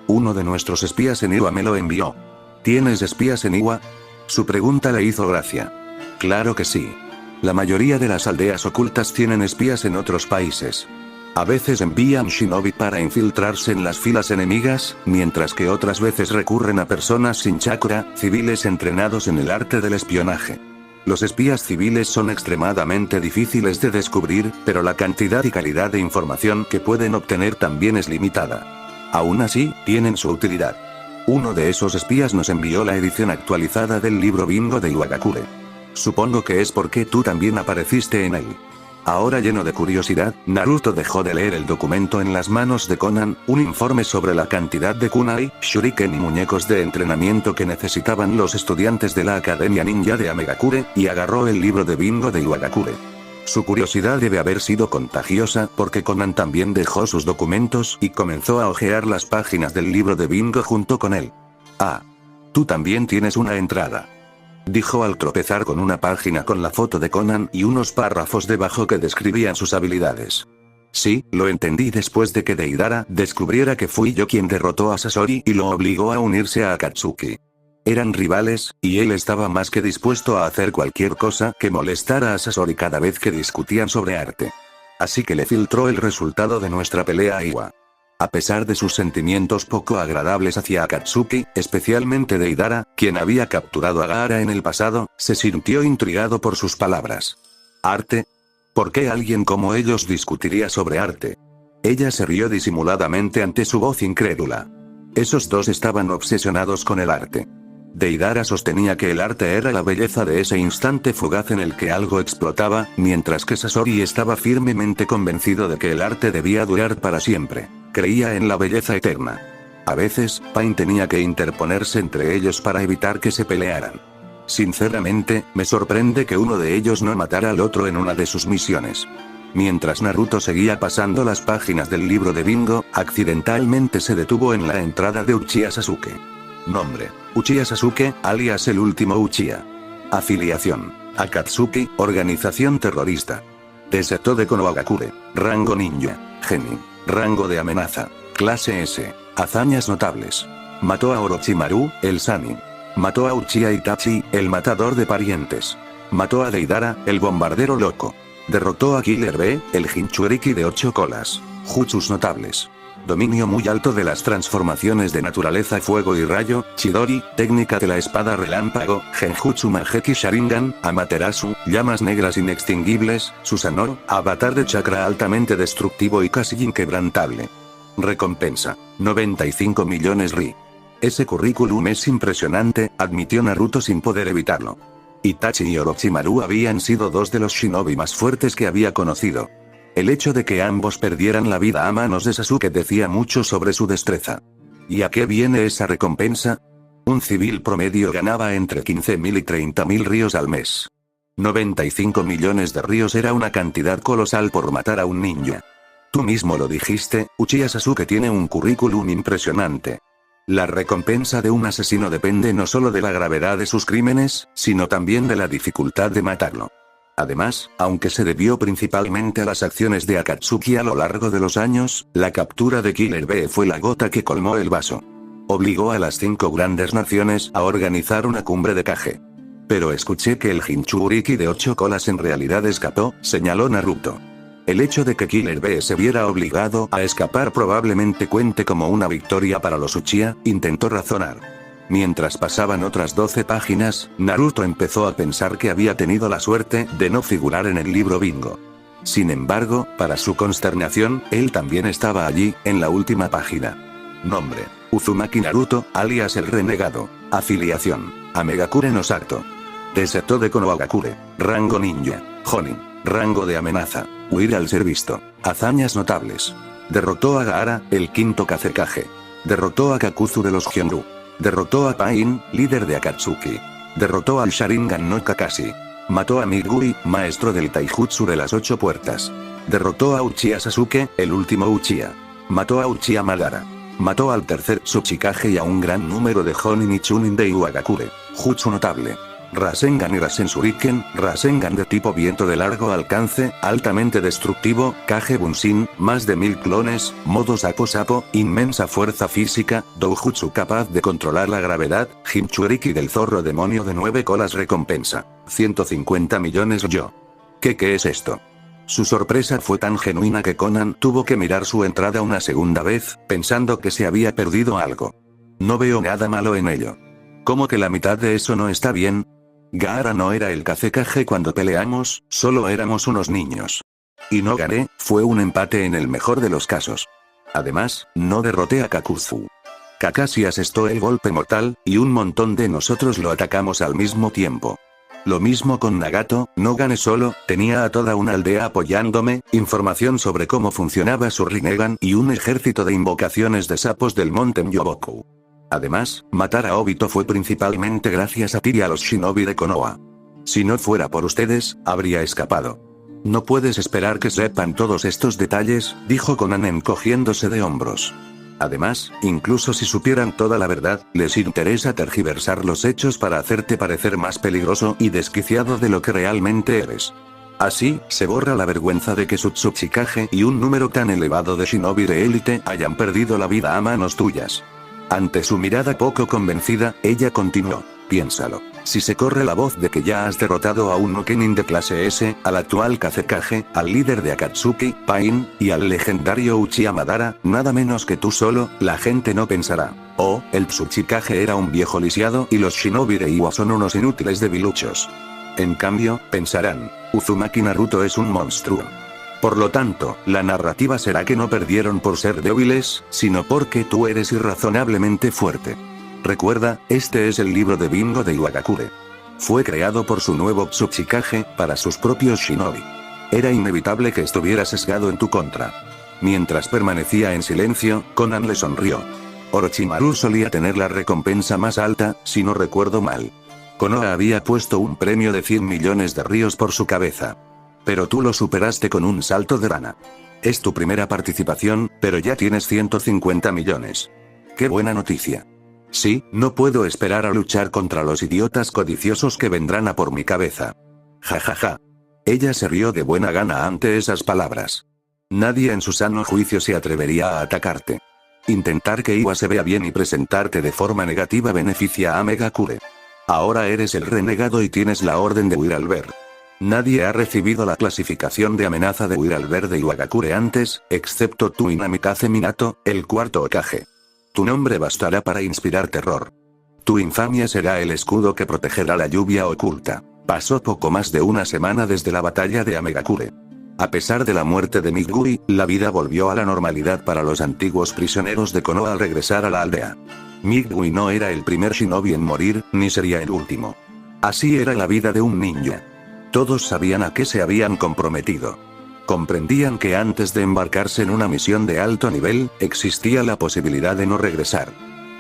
Uno de nuestros espías en Iwa me lo envió. ¿Tienes espías en Iwa? Su pregunta le hizo gracia. Claro que sí. La mayoría de las aldeas ocultas tienen espías en otros países. A veces envían shinobi para infiltrarse en las filas enemigas, mientras que otras veces recurren a personas sin chakra, civiles entrenados en el arte del espionaje. Los espías civiles son extremadamente difíciles de descubrir, pero la cantidad y calidad de información que pueden obtener también es limitada. Aún así, tienen su utilidad. Uno de esos espías nos envió la edición actualizada del libro Bingo de Iwagakure. Supongo que es porque tú también apareciste en él. Ahora lleno de curiosidad, Naruto dejó de leer el documento en las manos de Conan, un informe sobre la cantidad de kunai, shuriken y muñecos de entrenamiento que necesitaban los estudiantes de la Academia Ninja de Amegakure, y agarró el libro de Bingo de Iwagakure. Su curiosidad debe haber sido contagiosa, porque Conan también dejó sus documentos y comenzó a hojear las páginas del libro de Bingo junto con él. Ah. Tú también tienes una entrada. Dijo al tropezar con una página con la foto de Conan y unos párrafos debajo que describían sus habilidades. Sí, lo entendí después de que Deidara descubriera que fui yo quien derrotó a Sasori y lo obligó a unirse a Akatsuki. Eran rivales, y él estaba más que dispuesto a hacer cualquier cosa que molestara a Sasori cada vez que discutían sobre arte. Así que le filtró el resultado de nuestra pelea a Iwa. A pesar de sus sentimientos poco agradables hacia Akatsuki, especialmente Deidara, quien había capturado a Gaara en el pasado, se sintió intrigado por sus palabras. ¿Arte? ¿Por qué alguien como ellos discutiría sobre arte? Ella se rió disimuladamente ante su voz incrédula. Esos dos estaban obsesionados con el arte. Deidara sostenía que el arte era la belleza de ese instante fugaz en el que algo explotaba, mientras que Sasori estaba firmemente convencido de que el arte debía durar para siempre. Creía en la belleza eterna. A veces, Pain tenía que interponerse entre ellos para evitar que se pelearan. Sinceramente, me sorprende que uno de ellos no matara al otro en una de sus misiones. Mientras Naruto seguía pasando las páginas del libro de Bingo, accidentalmente se detuvo en la entrada de Uchiha Sasuke. Nombre: Uchiha Sasuke, alias el último Uchiha. Afiliación: Akatsuki, organización terrorista. Desertó de Konohagakure. Rango ninja. Genin. Rango de amenaza. Clase S. Hazañas notables. Mató a Orochimaru, el Sanin. Mató a Uchiha Itachi, el matador de parientes. Mató a Deidara, el bombardero loco. Derrotó a Killer Bee, el Jinchuriki de 8 colas. Jutsus notables. Dominio muy alto de las transformaciones de naturaleza fuego y rayo, Chidori, técnica de la espada relámpago, Genjutsu Manjeki Sharingan, Amaterasu, llamas negras inextinguibles, Susanoo, avatar de chakra altamente destructivo y casi inquebrantable. Recompensa: 95 millones Ri. Ese currículum es impresionante, admitió Naruto sin poder evitarlo. Itachi y Orochimaru habían sido dos de los shinobi más fuertes que había conocido. El hecho de que ambos perdieran la vida a manos de Sasuke decía mucho sobre su destreza. ¿Y a qué viene esa recompensa? Un civil promedio ganaba entre 15.000 y 30.000 ríos al mes. 95 millones de ríos era una cantidad colosal por matar a un ninja. Tú mismo lo dijiste, Uchiha Sasuke tiene un currículum impresionante. La recompensa de un asesino depende no solo de la gravedad de sus crímenes, sino también de la dificultad de matarlo. Además, aunque se debió principalmente a las acciones de Akatsuki a lo largo de los años, la captura de Killer Bee fue la gota que colmó el vaso. Obligó a las 5 grandes naciones a organizar una cumbre de Kage. Pero escuché que el Jinchuriki de 8 colas en realidad escapó, señaló Naruto. El hecho de que Killer Bee se viera obligado a escapar probablemente cuente como una victoria para los Uchiha, intentó razonar. Mientras pasaban otras 12 páginas, Naruto empezó a pensar que había tenido la suerte de no figurar en el libro bingo. Sin embargo, para su consternación, él también estaba allí, en la última página. Nombre: Uzumaki Naruto, alias el Renegado. Afiliación: Amegakure no Sato. Desertó de Konohagakure. Rango ninja. Jonin. Rango de amenaza. Huir al ser visto. Hazañas notables. Derrotó a Gaara, el quinto Kazekage. Derrotó a Kakuzu de los Hyonru. Derrotó a Pain, líder de Akatsuki. Derrotó al Sharingan no Kakashi. Mató a Midori, maestro del Taijutsu de las 8 puertas. Derrotó a Uchiha Sasuke, el último Uchiha. Mató a Uchiha Madara. Mató al tercer Tsuchikage y a un gran número de Jonin y Chunin de Iwagakure. Jutsu notable: Rasengan y Rasenshuriken, Rasengan de tipo viento de largo alcance, altamente destructivo, Kage Bunshin, más de 1000 clones, modo sapo sapo, inmensa fuerza física, Doujutsu capaz de controlar la gravedad, Jinchuriki del zorro demonio de 9 colas recompensa, 150 millones yo. ¿Qué es esto? Su sorpresa fue tan genuina que Conan tuvo que mirar su entrada una segunda vez, pensando que se había perdido algo. No veo nada malo en ello. ¿Cómo que la mitad de eso no está bien? Gaara no era el Kazekage cuando peleamos, solo éramos unos niños. Y no gané, fue un empate en el mejor de los casos. Además, no derroté a Kakuzu. Kakashi asestó el golpe mortal, y un montón de nosotros lo atacamos al mismo tiempo. Lo mismo con Nagato, no gané solo, tenía a toda una aldea apoyándome, información sobre cómo funcionaba su Rinnegan y un ejército de invocaciones de sapos del monte Myoboku. Además, matar a Obito fue principalmente gracias a ti y a los shinobi de Konoha. Si no fuera por ustedes, habría escapado. No puedes esperar que sepan todos estos detalles, dijo Conan encogiéndose de hombros. Además, incluso si supieran toda la verdad, les interesa tergiversar los hechos para hacerte parecer más peligroso y desquiciado de lo que realmente eres. Así, se borra la vergüenza de que su Tsuchikage y un número tan elevado de shinobi de élite hayan perdido la vida a manos tuyas. Ante su mirada poco convencida, ella continuó: piénsalo. Si se corre la voz de que ya has derrotado a un Kenin de clase S, al actual Kazekage, al líder de Akatsuki, Pain, y al legendario Uchiha Madara, nada menos que tú solo, la gente no pensará: oh, el Tsuchikage era un viejo lisiado y los shinobi de Iwa son unos inútiles debiluchos. En cambio, pensarán: Uzumaki Naruto es un monstruo. Por lo tanto, la narrativa será que no perdieron por ser débiles, sino porque tú eres irrazonablemente fuerte. Recuerda, este es el libro de bingo de Iwagakure. Fue creado por su nuevo Tsuchikage, para sus propios shinobi. Era inevitable que estuviera sesgado en tu contra. Mientras permanecía en silencio, Conan le sonrió. Orochimaru solía tener la recompensa más alta, si no recuerdo mal. Konoha había puesto un premio de 100 millones de ryos por su cabeza. Pero tú lo superaste con un salto de rana. Es tu primera participación, pero ya tienes 150 millones. ¡Qué buena noticia! Sí, no puedo esperar a luchar contra los idiotas codiciosos que vendrán a por mi cabeza. Ja ja ja. Ella se rió de buena gana ante esas palabras. Nadie en su sano juicio se atrevería a atacarte. Intentar que Iwa se vea bien y presentarte de forma negativa beneficia a Megakure. Ahora eres el renegado y tienes la orden de huir al ver. Nadie ha recibido la clasificación de amenaza de huir al ver de Iwagakure antes, excepto tú y Namikaze Minato, el cuarto Hokage. Tu nombre bastará para inspirar terror. Tu infamia será el escudo que protegerá la lluvia oculta. Pasó poco más de una semana desde la batalla de Amegakure. A pesar de la muerte de Midori, la vida volvió a la normalidad para los antiguos prisioneros de Konoha al regresar a la aldea. Midori no era el primer shinobi en morir, ni sería el último. Así era la vida de un ninja. Todos sabían a qué se habían comprometido. Comprendían que antes de embarcarse en una misión de alto nivel, existía la posibilidad de no regresar.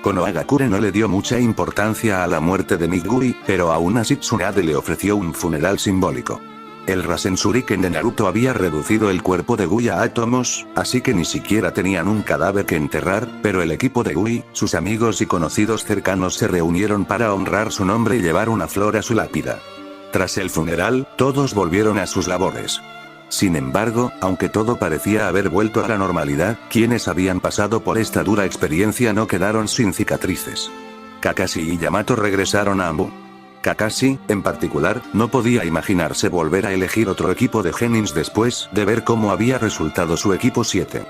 Konohagakure no le dio mucha importancia a la muerte de Midori, pero aún así Tsunade le ofreció un funeral simbólico. El Rasen Shuriken de Naruto había reducido el cuerpo de Gui a átomos, así que ni siquiera tenían un cadáver que enterrar, pero el equipo de Gui, sus amigos y conocidos cercanos se reunieron para honrar su nombre y llevar una flor a su lápida. Tras el funeral, todos volvieron a sus labores. Sin embargo, aunque todo parecía haber vuelto a la normalidad, quienes habían pasado por esta dura experiencia no quedaron sin cicatrices. Kakashi y Yamato regresaron a Ambu. Kakashi, en particular, no podía imaginarse volver a elegir otro equipo de Genins después de ver cómo había resultado su equipo 7.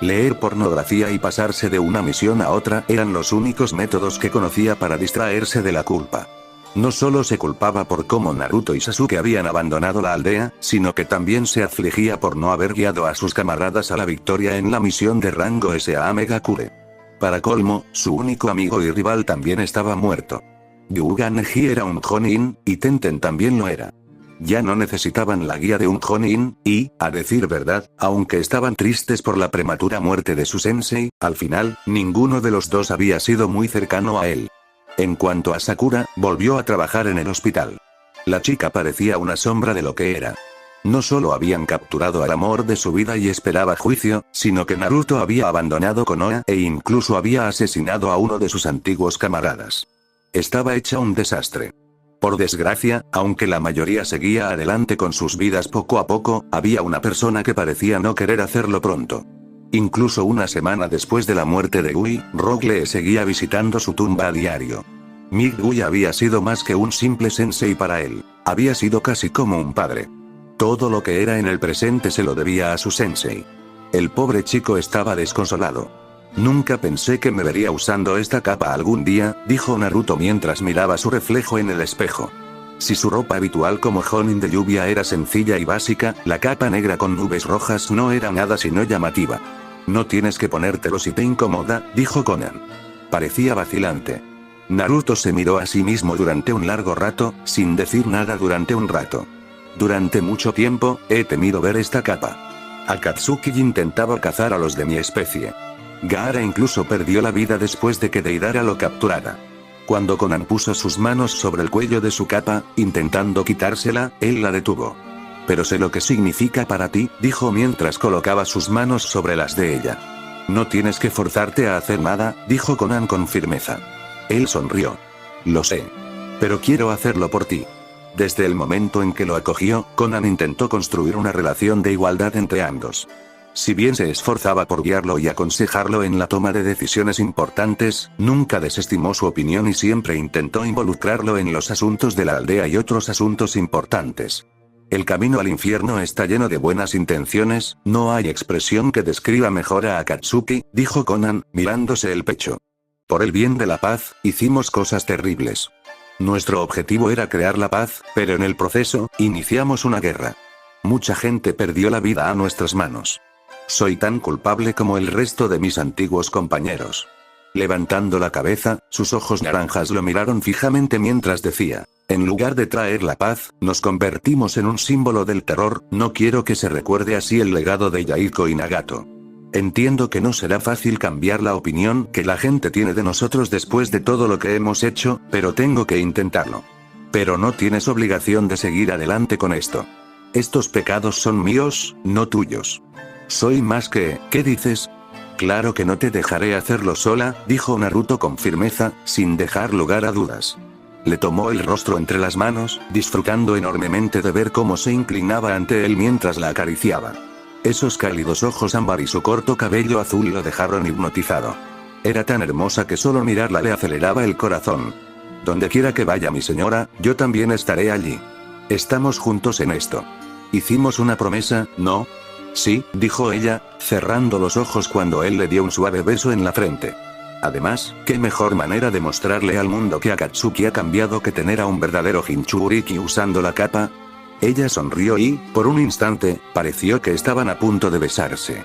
Leer pornografía y pasarse de una misión a otra eran los únicos métodos que conocía para distraerse de la culpa. No solo se culpaba por cómo Naruto y Sasuke habían abandonado la aldea, sino que también se afligía por no haber guiado a sus camaradas a la victoria en la misión de rango S a Megakure. Para colmo, su único amigo y rival también estaba muerto. Hyuga Neji era un Jonin, y Tenten también lo era. Ya no necesitaban la guía de un Jonin, y, a decir verdad, aunque estaban tristes por la prematura muerte de su sensei, al final, ninguno de los dos había sido muy cercano a él. En cuanto a Sakura, volvió a trabajar en el hospital. La chica parecía una sombra de lo que era. No solo habían capturado al amor de su vida y esperaba juicio, sino que Naruto había abandonado Konoha e incluso había asesinado a uno de sus antiguos camaradas. Estaba hecha un desastre. Por desgracia, aunque la mayoría seguía adelante con sus vidas poco a poco, había una persona que parecía no querer hacerlo pronto. Incluso una semana después de la muerte de Ui, Rogue seguía visitando su tumba a diario. Ui había sido más que un simple sensei para él, había sido casi como un padre. Todo lo que era en el presente se lo debía a su sensei. El pobre chico estaba desconsolado. Nunca pensé que me vería usando esta capa algún día, dijo Naruto mientras miraba su reflejo en el espejo. Si su ropa habitual como Jonin de lluvia era sencilla y básica, la capa negra con nubes rojas no era nada sino llamativa. No tienes que ponértelo si te incomoda, dijo Konan. Parecía vacilante. Naruto se miró a sí mismo durante un largo rato, sin decir nada durante un rato. Durante mucho tiempo, he temido ver esta capa. Akatsuki intentaba cazar a los de mi especie. Gaara incluso perdió la vida después de que Deidara lo capturara. Cuando Konan puso sus manos sobre el cuello de su capa, intentando quitársela, él la detuvo. Pero sé lo que significa para ti, dijo mientras colocaba sus manos sobre las de ella. No tienes que forzarte a hacer nada, dijo Konan con firmeza. Él sonrió. Lo sé. Pero quiero hacerlo por ti. Desde el momento en que lo acogió, Konan intentó construir una relación de igualdad entre ambos. Si bien se esforzaba por guiarlo y aconsejarlo en la toma de decisiones importantes, nunca desestimó su opinión y siempre intentó involucrarlo en los asuntos de la aldea y otros asuntos importantes. El camino al infierno está lleno de buenas intenciones, no hay expresión que describa mejor a Akatsuki, dijo Konan, mirándose el pecho. Por el bien de la paz, hicimos cosas terribles. Nuestro objetivo era crear la paz, pero en el proceso, iniciamos una guerra. Mucha gente perdió la vida a nuestras manos. Soy tan culpable como el resto de mis antiguos compañeros. Levantando la cabeza, sus ojos naranjas lo miraron fijamente mientras decía, en lugar de traer la paz, nos convertimos en un símbolo del terror, no quiero que se recuerde así el legado de Yaiko y Nagato. Entiendo que no será fácil cambiar la opinión que la gente tiene de nosotros después de todo lo que hemos hecho, pero tengo que intentarlo. Pero no tienes obligación de seguir adelante con esto. Estos pecados son míos, no tuyos. Soy más que, ¿qué dices? Claro que no te dejaré hacerlo sola, dijo Naruto con firmeza, sin dejar lugar a dudas. Le tomó el rostro entre las manos, disfrutando enormemente de ver cómo se inclinaba ante él mientras la acariciaba. Esos cálidos ojos ámbar y su corto cabello azul lo dejaron hipnotizado. Era tan hermosa que solo mirarla le aceleraba el corazón. Donde quiera que vaya mi señora, yo también estaré allí. Estamos juntos en esto. Hicimos una promesa, ¿no? Sí, dijo ella, cerrando los ojos cuando él le dio un suave beso en la frente. Además, qué mejor manera de mostrarle al mundo que Akatsuki ha cambiado que tener a un verdadero Jinchuriki usando la capa. Ella sonrió y, por un instante, pareció que estaban a punto de besarse.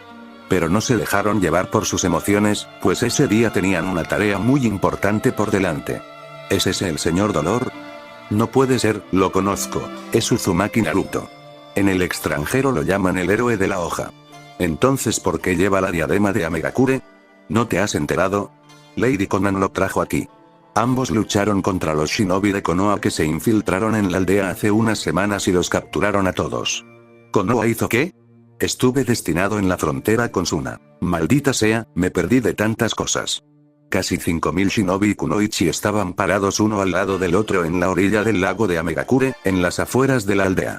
Pero no se dejaron llevar por sus emociones, pues ese día tenían una tarea muy importante por delante. ¿Es ese el señor Dolor? No puede ser, lo conozco, es Uzumaki Naruto. En el extranjero lo llaman el héroe de la hoja. Entonces, ¿por qué lleva la diadema de Amegakure? ¿No te has enterado? Lady Konan lo trajo aquí. Ambos lucharon contra los shinobi de Konoha que se infiltraron en la aldea hace unas semanas y los capturaron a todos. ¿Konoha hizo qué? Estuve destinado en la frontera con Suna. Maldita sea, me perdí de tantas cosas. Casi 5000 shinobi y kunoichi estaban parados uno al lado del otro en la orilla del lago de Amegakure, en las afueras de la aldea.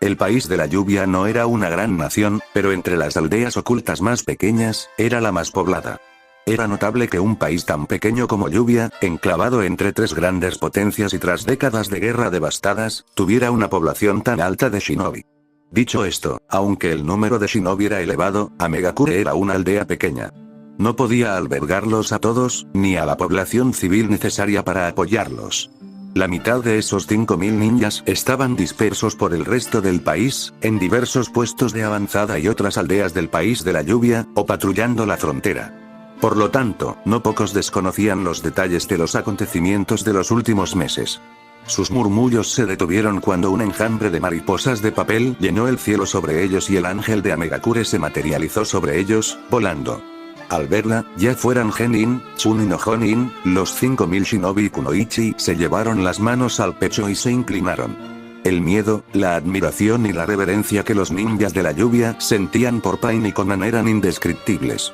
El país de la lluvia no era una gran nación, pero entre las aldeas ocultas más pequeñas, era la más poblada. Era notable que un país tan pequeño como Lluvia, enclavado entre tres grandes potencias y tras décadas de guerra devastadas, tuviera una población tan alta de shinobi. Dicho esto, aunque el número de shinobi era elevado, Amegakure era una aldea pequeña. No podía albergarlos a todos, ni a la población civil necesaria para apoyarlos. La mitad de esos 5000 ninjas estaban dispersos por el resto del país, en diversos puestos de avanzada y otras aldeas del país de la lluvia, o patrullando la frontera. Por lo tanto, no pocos desconocían los detalles de los acontecimientos de los últimos meses. Sus murmullos se detuvieron cuando un enjambre de mariposas de papel llenó el cielo sobre ellos y el ángel de Amegakure se materializó sobre ellos, volando. Al verla, ya fueran Genin, Chunin o Jonin, los 5000 shinobi y Kunoichi se llevaron las manos al pecho y se inclinaron. El miedo, la admiración y la reverencia que los ninjas de la lluvia sentían por Pain y Conan eran indescriptibles.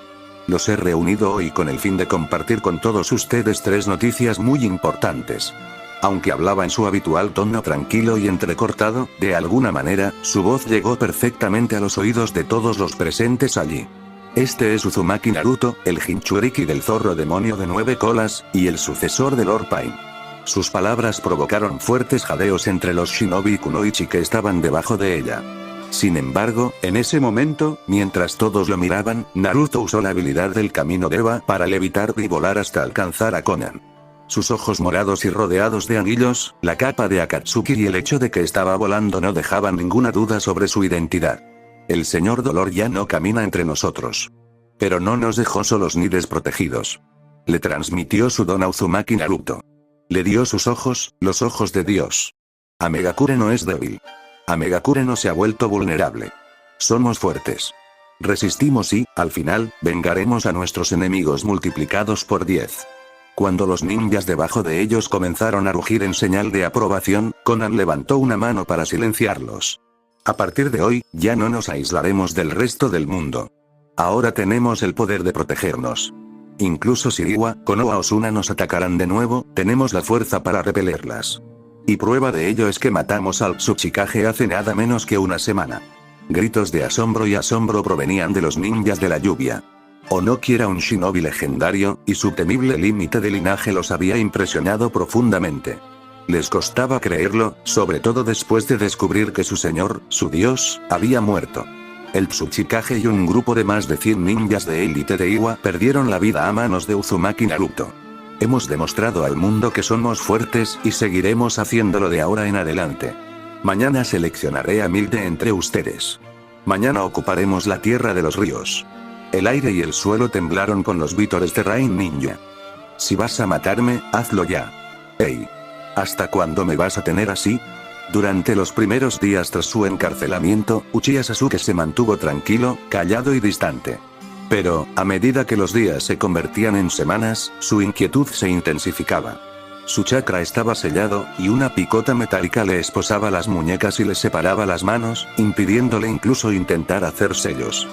Los he reunido hoy con el fin de compartir con todos ustedes 3 noticias muy importantes. Aunque hablaba en su habitual tono tranquilo y entrecortado, de alguna manera, su voz llegó perfectamente a los oídos de todos los presentes allí. Este es Uzumaki Naruto, el Jinchuriki del zorro demonio de 9 colas, y el sucesor de Lord Pain. Sus palabras provocaron fuertes jadeos entre los shinobi y kunoichi que estaban debajo de ella. Sin embargo, en ese momento, mientras todos lo miraban, Naruto usó la habilidad del camino de Eva para levitar y volar hasta alcanzar a Conan. Sus ojos morados y rodeados de anillos, la capa de Akatsuki y el hecho de que estaba volando no dejaban ninguna duda sobre su identidad. El señor Dolor ya no camina entre nosotros. Pero no nos dejó solos ni desprotegidos. Le transmitió su don a Uzumaki Naruto. Le dio sus ojos, los ojos de Dios. Amegakure no es débil. Amegakure no se ha vuelto vulnerable. Somos fuertes. Resistimos y, al final, vengaremos a nuestros enemigos multiplicados por 10. Cuando los ninjas debajo de ellos comenzaron a rugir en señal de aprobación, Conan levantó una mano para silenciarlos. A partir de hoy, ya no nos aislaremos del resto del mundo. Ahora tenemos el poder de protegernos. Incluso si Iwa, Konoha o Suna nos atacarán de nuevo, tenemos la fuerza para repelerlas. Y prueba de ello es que matamos al Tsuchikage hace nada menos que una semana. Gritos de asombro y asombro provenían de los ninjas de la lluvia. Onoki era un shinobi legendario, y su temible límite de linaje los había impresionado profundamente. Les costaba creerlo, sobre todo después de descubrir que su señor, su dios, había muerto. El Tsuchikage y un grupo de más de 100 ninjas de élite de Iwa perdieron la vida a manos de Uzumaki Naruto. Hemos demostrado al mundo que somos fuertes y seguiremos haciéndolo de ahora en adelante. Mañana seleccionaré a 1000 de entre ustedes. Mañana ocuparemos la tierra de los ríos. El aire y el suelo temblaron con los vítores de Rain Ninja. Si vas a matarme, hazlo ya. ¡Ey! ¿Hasta cuándo me vas a tener así? Durante los primeros días tras su encarcelamiento, Uchiha Sasuke se mantuvo tranquilo, callado y distante. Pero, a medida que los días se convertían en semanas, su inquietud se intensificaba. Su chakra estaba sellado, y una picota metálica le esposaba las muñecas y le separaba las manos, impidiéndole incluso intentar hacer sellos.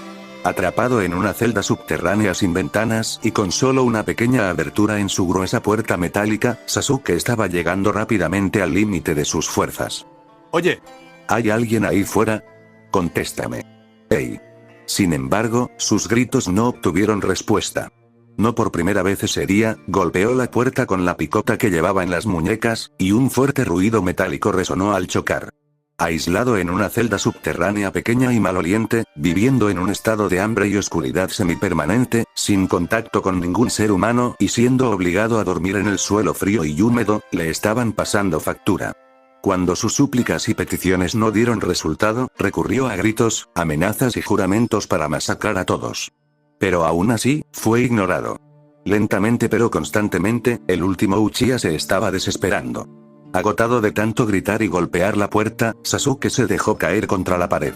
Atrapado en una celda subterránea sin ventanas y con solo una pequeña abertura en su gruesa puerta metálica, Sasuke estaba llegando rápidamente al límite de sus fuerzas. Oye, ¿hay alguien ahí fuera? Contéstame. ¡Ey! Sin embargo, sus gritos no obtuvieron respuesta. No por primera vez ese día, golpeó la puerta con la picota que llevaba en las muñecas, y un fuerte ruido metálico resonó al chocar. Aislado en una celda subterránea pequeña y maloliente, viviendo en un estado de hambre y oscuridad semipermanente, sin contacto con ningún ser humano y siendo obligado a dormir en el suelo frío y húmedo, le estaban pasando factura. Cuando sus súplicas y peticiones no dieron resultado, recurrió a gritos, amenazas y juramentos para masacrar a todos. Pero aún así, fue ignorado. Lentamente pero constantemente, el último Uchiha se estaba desesperando. Agotado de tanto gritar y golpear la puerta, Sasuke se dejó caer contra la pared.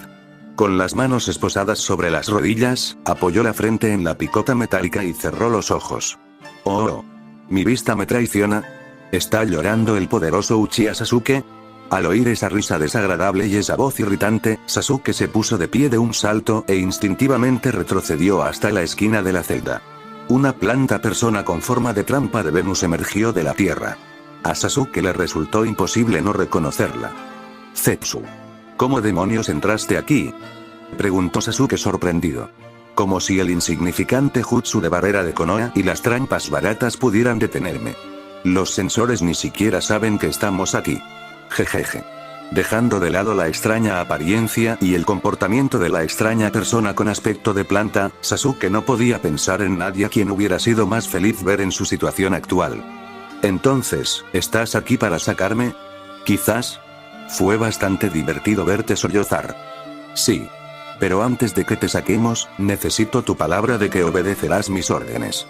Con las manos esposadas sobre las rodillas, apoyó la frente en la picota metálica y cerró los ojos. ¡Oh! ¿Mi vista me traiciona? ¿Está llorando el poderoso Uchiha Sasuke? Al oír esa risa desagradable y esa voz irritante, Sasuke se puso de pie de un salto e instintivamente retrocedió hasta la esquina de la celda. Una planta persona con forma de trampa de Venus emergió de la tierra. A Sasuke le resultó imposible no reconocerla. Zetsu. ¿Cómo demonios entraste aquí? Preguntó Sasuke sorprendido. Como si el insignificante jutsu de barrera de Konoha y las trampas baratas pudieran detenerme. Los sensores ni siquiera saben que estamos aquí. Jejeje. Dejando de lado la extraña apariencia y el comportamiento de la extraña persona con aspecto de planta, Sasuke no podía pensar en nadie a quien hubiera sido más feliz ver en su situación actual. Entonces, ¿estás aquí para sacarme? Quizás. Fue bastante divertido verte sollozar. Sí. Pero antes de que te saquemos, necesito tu palabra de que obedecerás mis órdenes.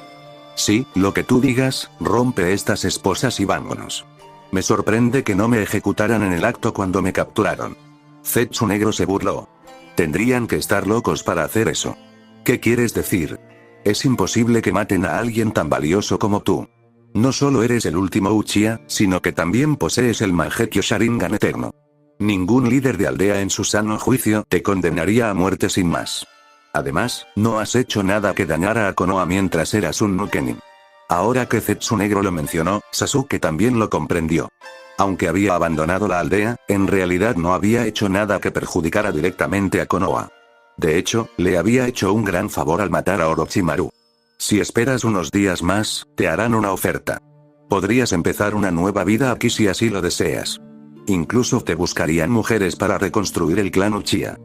Sí, lo que tú digas, rompe estas esposas y vámonos. Me sorprende que no me ejecutaran en el acto cuando me capturaron. Zetsu Negro se burló. Tendrían que estar locos para hacer eso. ¿Qué quieres decir? Es imposible que maten a alguien tan valioso como tú. No solo eres el último Uchiha, sino que también posees el Mangekyo Sharingan eterno. Ningún líder de aldea en su sano juicio te condenaría a muerte sin más. Además, no has hecho nada que dañara a Konoha mientras eras un Nukenin. Ahora que Zetsu Negro lo mencionó, Sasuke también lo comprendió. Aunque había abandonado la aldea, en realidad no había hecho nada que perjudicara directamente a Konoha. De hecho, le había hecho un gran favor al matar a Orochimaru. Si esperas unos días más, te harán una oferta. Podrías empezar una nueva vida aquí si así lo deseas. Incluso te buscarían mujeres para reconstruir el clan Uchiha.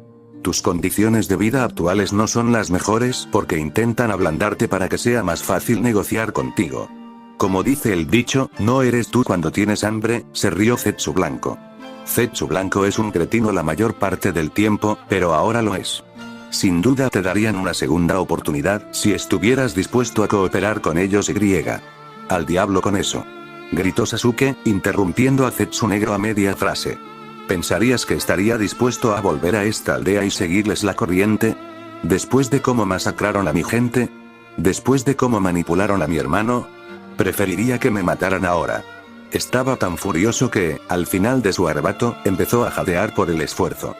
Tus condiciones de vida actuales no son las mejores porque intentan ablandarte para que sea más fácil negociar contigo. Como dice el dicho, no eres tú cuando tienes hambre, se rió Zetsu Blanco. Zetsu Blanco es un cretino la mayor parte del tiempo, pero ahora lo es. Sin duda te darían una segunda oportunidad si estuvieras dispuesto a cooperar con ellos y. Al diablo con eso. Gritó Sasuke, interrumpiendo a Zetsu Negro a media frase. ¿Pensarías que estaría dispuesto a volver a esta aldea y seguirles la corriente? ¿Después de cómo masacraron a mi gente? ¿Después de cómo manipularon a mi hermano? Preferiría que me mataran ahora. Estaba tan furioso que, al final de su arrebato, empezó a jadear por el esfuerzo.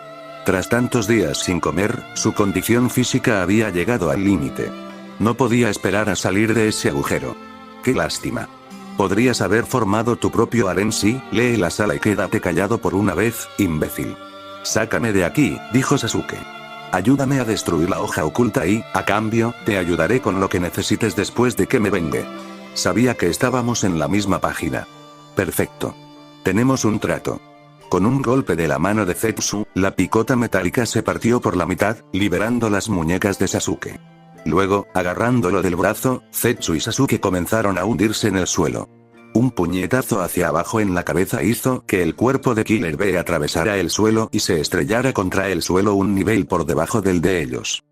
Tras tantos días sin comer, su condición física había llegado al límite. No podía esperar a salir de ese agujero. ¡Qué lástima! Podrías haber formado tu propio harén, sí, lee la sala y quédate callado por una vez, imbécil. Sácame de aquí, dijo Sasuke. Ayúdame a destruir la hoja oculta y, a cambio, te ayudaré con lo que necesites después de que me vengue. Sabía que estábamos en la misma página. Perfecto. Tenemos un trato. Con un golpe de la mano de Zetsu, la picota metálica se partió por la mitad, liberando las muñecas de Sasuke. Luego, agarrándolo del brazo, Zetsu y Sasuke comenzaron a hundirse en el suelo. Un puñetazo hacia abajo en la cabeza hizo que el cuerpo de Killer Bee atravesara el suelo y se estrellara contra el suelo un nivel por debajo del de ellos.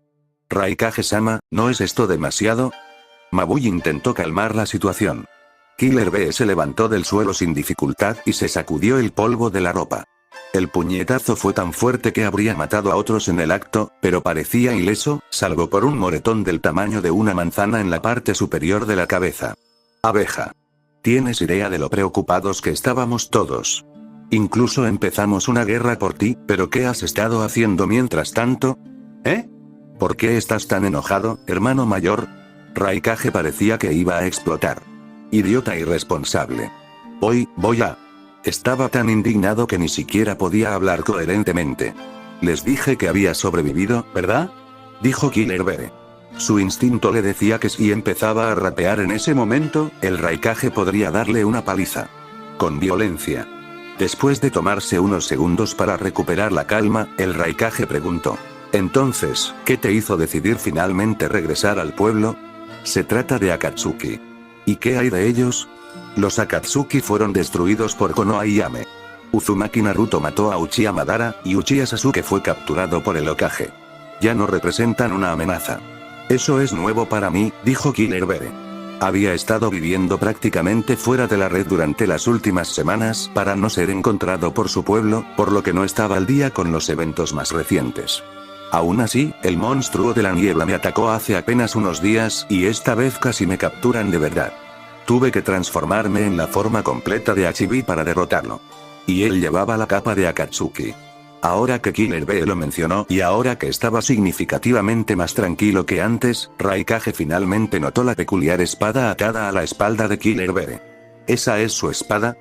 Raikage-sama, ¿no es esto demasiado? Mabui intentó calmar la situación. Killer Bee se levantó del suelo sin dificultad y se sacudió el polvo de la ropa. El puñetazo fue tan fuerte que habría matado a otros en el acto, pero parecía ileso, salvo por un moretón del tamaño de una manzana en la parte superior de la cabeza. Abeja. ¿Tienes idea de lo preocupados que estábamos todos? Incluso empezamos una guerra por ti, pero ¿qué has estado haciendo mientras tanto? ¿Eh? ¿Por qué estás tan enojado, hermano mayor? Raikage parecía que iba a explotar. Idiota irresponsable. Voy a... Estaba tan indignado que ni siquiera podía hablar coherentemente. Les dije que había sobrevivido, ¿verdad? Dijo Killer Bee. Su instinto le decía que si empezaba a rapear en ese momento, el Raikage podría darle una paliza. Con violencia. Después de tomarse unos segundos para recuperar la calma, el Raikage preguntó. Entonces, ¿qué te hizo decidir finalmente regresar al pueblo? Se trata de Akatsuki. ¿Y qué hay de ellos? Los Akatsuki fueron destruidos por Konoha y Yame. Uzumaki Naruto mató a Uchiha Madara, y Uchiha Sasuke fue capturado por el Hokage. Ya no representan una amenaza. Eso es nuevo para mí, dijo Killer Bee. Había estado viviendo prácticamente fuera de la red durante las últimas semanas para no ser encontrado por su pueblo, por lo que no estaba al día con los eventos más recientes. Aún así, el monstruo de la niebla me atacó hace apenas unos días y esta vez casi me capturan de verdad. Tuve que transformarme en la forma completa de Achibi para derrotarlo. Y él llevaba la capa de Akatsuki. Ahora que Killer Bee lo mencionó y ahora que estaba significativamente más tranquilo que antes, Raikage finalmente notó la peculiar espada atada a la espalda de Killer Bee. ¿Esa es su espada?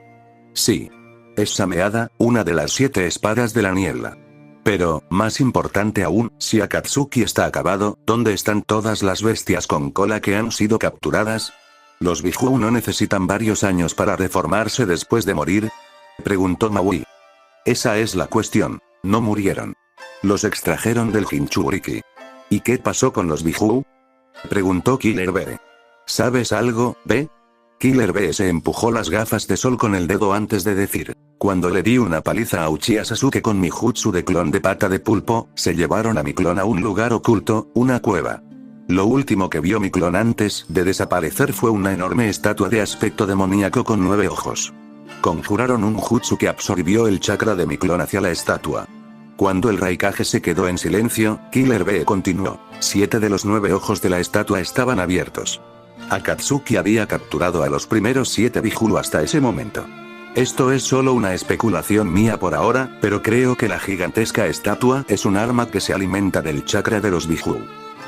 Sí. Es Sameada, una de las 7 espadas de la niebla. Pero, más importante aún, si Akatsuki está acabado, ¿dónde están todas las bestias con cola que han sido capturadas? ¿Los Biju no necesitan varios años para reformarse después de morir? Preguntó Maui. Esa es la cuestión. No murieron. Los extrajeron del Jinchuriki. ¿Y qué pasó con los Biju? Preguntó Killer Bee. ¿Sabes algo, B? Killer Bee se empujó las gafas de sol con el dedo antes de decir. Cuando le di una paliza a Uchiha Sasuke con mi jutsu de clon de pata de pulpo, se llevaron a mi clon a un lugar oculto, una cueva. Lo último que vio mi clon antes de desaparecer fue una enorme estatua de aspecto demoníaco con 9 ojos. Conjuraron un jutsu que absorbió el chakra de mi clon hacia la estatua. Cuando el Raikage se quedó en silencio, Killer Bee continuó. 7 de los 9 ojos de la estatua estaban abiertos. Akatsuki había capturado a los primeros 7 Biju hasta ese momento. Esto es solo una especulación mía por ahora, pero creo que la gigantesca estatua es un arma que se alimenta del chakra de los Biju.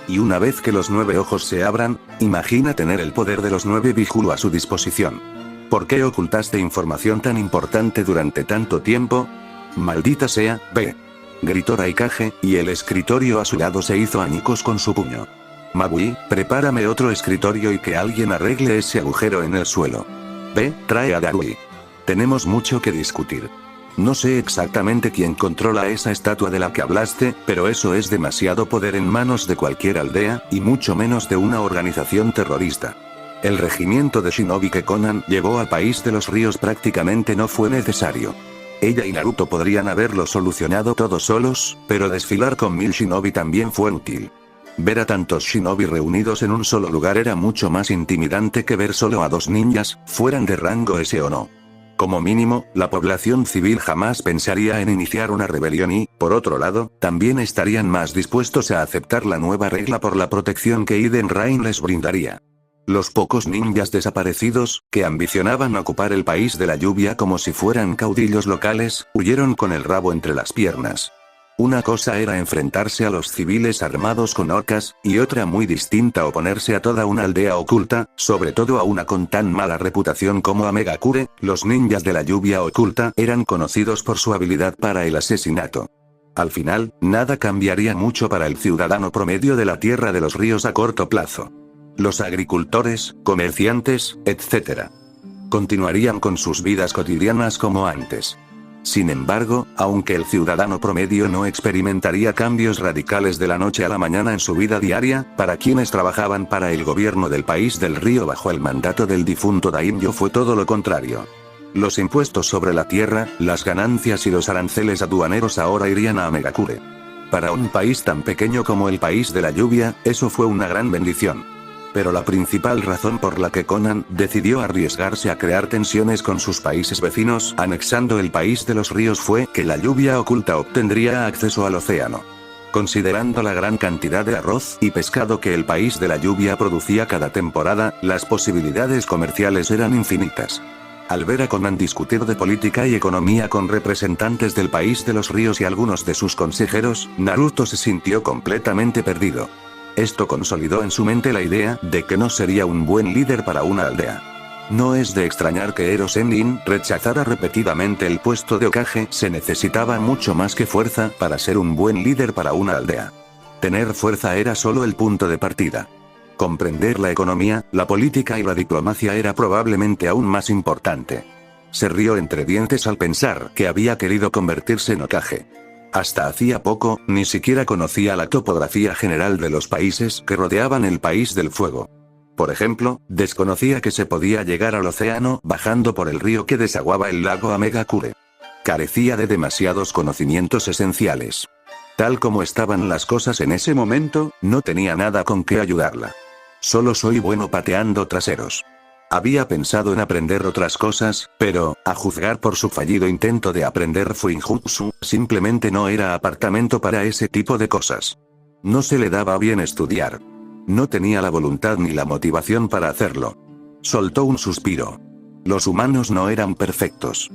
Y una vez que los 9 ojos se abran, imagina tener el poder de los 9 Biju a su disposición. ¿Por qué ocultaste información tan importante durante tanto tiempo? Maldita sea, B. Gritó Raikage, y el escritorio a su lado se hizo añicos con su puño. Magui, prepárame otro escritorio y que alguien arregle ese agujero en el suelo. B. Trae a Darui. Tenemos mucho que discutir. No sé exactamente quién controla esa estatua de la que hablaste, pero eso es demasiado poder en manos de cualquier aldea, y mucho menos de una organización terrorista. El regimiento de Shinobi que Konan llevó al país de los ríos prácticamente no fue necesario. Ella y Naruto podrían haberlo solucionado todos solos, pero desfilar con 1000 Shinobi también fue útil. Ver a tantos Shinobi reunidos en un solo lugar era mucho más intimidante que ver solo a 2 ninjas, fueran de rango S o no. Como mínimo, la población civil jamás pensaría en iniciar una rebelión y, por otro lado, también estarían más dispuestos a aceptar la nueva regla por la protección que Iden Rain les brindaría. Los pocos ninjas desaparecidos, que ambicionaban ocupar el país de la lluvia como si fueran caudillos locales, huyeron con el rabo entre las piernas. Una cosa era enfrentarse a los civiles armados con orcas, y otra muy distinta oponerse a toda una aldea oculta, sobre todo a una con tan mala reputación como Amegakure. Los ninjas de la lluvia oculta eran conocidos por su habilidad para el asesinato. Al final, nada cambiaría mucho para el ciudadano promedio de la Tierra de los Ríos a corto plazo. Los agricultores, comerciantes, etc. continuarían con sus vidas cotidianas como antes. Sin embargo, aunque el ciudadano promedio no experimentaría cambios radicales de la noche a la mañana en su vida diaria, para quienes trabajaban para el gobierno del país del río bajo el mandato del difunto Daimyo fue todo lo contrario. Los impuestos sobre la tierra, las ganancias y los aranceles aduaneros ahora irían a Amegakure. Para un país tan pequeño como el país de la lluvia, eso fue una gran bendición. Pero la principal razón por la que Konan decidió arriesgarse a crear tensiones con sus países vecinos anexando el país de los ríos fue que la lluvia oculta obtendría acceso al océano. Considerando la gran cantidad de arroz y pescado que el país de la lluvia producía cada temporada, las posibilidades comerciales eran infinitas. Al ver a Konan discutir de política y economía con representantes del país de los ríos y algunos de sus consejeros, Naruto se sintió completamente perdido. Esto consolidó en su mente la idea de que no sería un buen líder para una aldea. No es de extrañar que Ero Sennin rechazara repetidamente el puesto de Hokage, se necesitaba mucho más que fuerza para ser un buen líder para una aldea. Tener fuerza era solo el punto de partida. Comprender la economía, la política y la diplomacia era probablemente aún más importante. Se rió entre dientes al pensar que había querido convertirse en Hokage. Hasta hacía poco, ni siquiera conocía la topografía general de los países que rodeaban el país del fuego. Por ejemplo, desconocía que se podía llegar al océano bajando por el río que desaguaba el lago Amegakure. Carecía de demasiados conocimientos esenciales. Tal como estaban las cosas en ese momento, no tenía nada con qué ayudarla. Solo soy bueno pateando traseros. Había pensado en aprender otras cosas, pero, a juzgar por su fallido intento de aprender Fuinjutsu, simplemente no era apartamento para ese tipo de cosas. No se le daba bien estudiar. No tenía la voluntad ni la motivación para hacerlo. Soltó un suspiro. Los humanos no eran perfectos.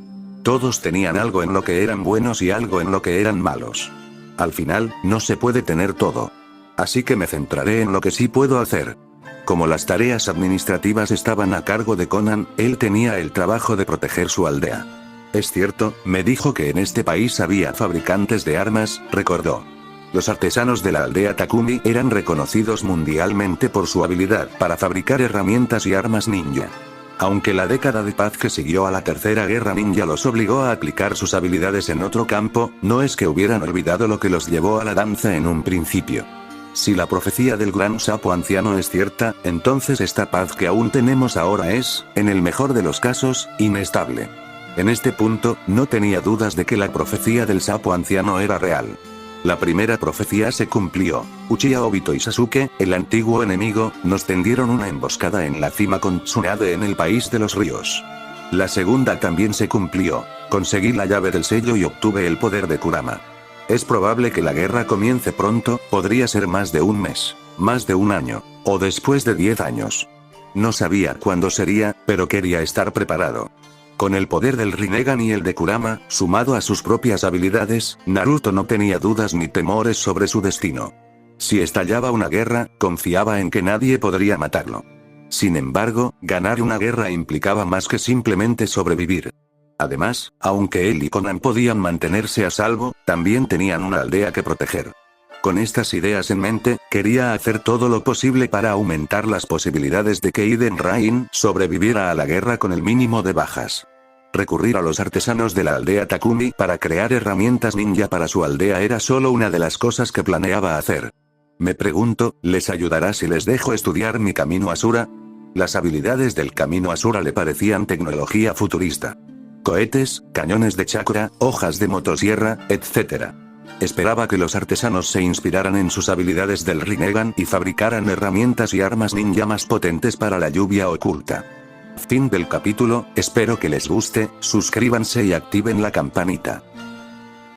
Todos tenían algo en lo que eran buenos y algo en lo que eran malos. Al final, no se puede tener todo. Así que me centraré en lo que sí puedo hacer. Como las tareas administrativas estaban a cargo de Konan, él tenía el trabajo de proteger su aldea. Es cierto, me dijo que en este país había fabricantes de armas, recordó. Los artesanos de la aldea Takumi eran reconocidos mundialmente por su habilidad para fabricar herramientas y armas ninja. Aunque la década de paz que siguió a la tercera guerra ninja los obligó a aplicar sus habilidades en otro campo, no es que hubieran olvidado lo que los llevó a la danza en un principio. Si la profecía del gran sapo anciano es cierta, entonces esta paz que aún tenemos ahora es, en el mejor de los casos, inestable. En este punto, no tenía dudas de que la profecía del sapo anciano era real. La primera profecía se cumplió. Uchiha Obito y Sasuke, el antiguo enemigo, nos tendieron una emboscada en la cima con Tsunade en el país de los ríos. La segunda también se cumplió. Conseguí la llave del sello y obtuve el poder de Kurama. Es probable que la guerra comience pronto, podría ser más de un mes, más de un año, o después de 10 años. No sabía cuándo sería, pero quería estar preparado. Con el poder del Rinnegan y el de Kurama, sumado a sus propias habilidades, Naruto no tenía dudas ni temores sobre su destino. Si estallaba una guerra, confiaba en que nadie podría matarlo. Sin embargo, ganar una guerra implicaba más que simplemente sobrevivir. Además, aunque él y Konan podían mantenerse a salvo, también tenían una aldea que proteger. Con estas ideas en mente, quería hacer todo lo posible para aumentar las posibilidades de que Iden Rain sobreviviera a la guerra con el mínimo de bajas. Recurrir a los artesanos de la aldea Takumi para crear herramientas ninja para su aldea era solo una de las cosas que planeaba hacer. Me pregunto, ¿les ayudará si les dejo estudiar mi camino Asura? Las habilidades del camino Asura le parecían tecnología futurista. Cohetes, cañones de chakra, hojas de motosierra, etc. Esperaba que los artesanos se inspiraran en sus habilidades del Rinnegan y fabricaran herramientas y armas ninja más potentes para la lluvia oculta. Fin del capítulo, espero que les guste, suscríbanse y activen la campanita.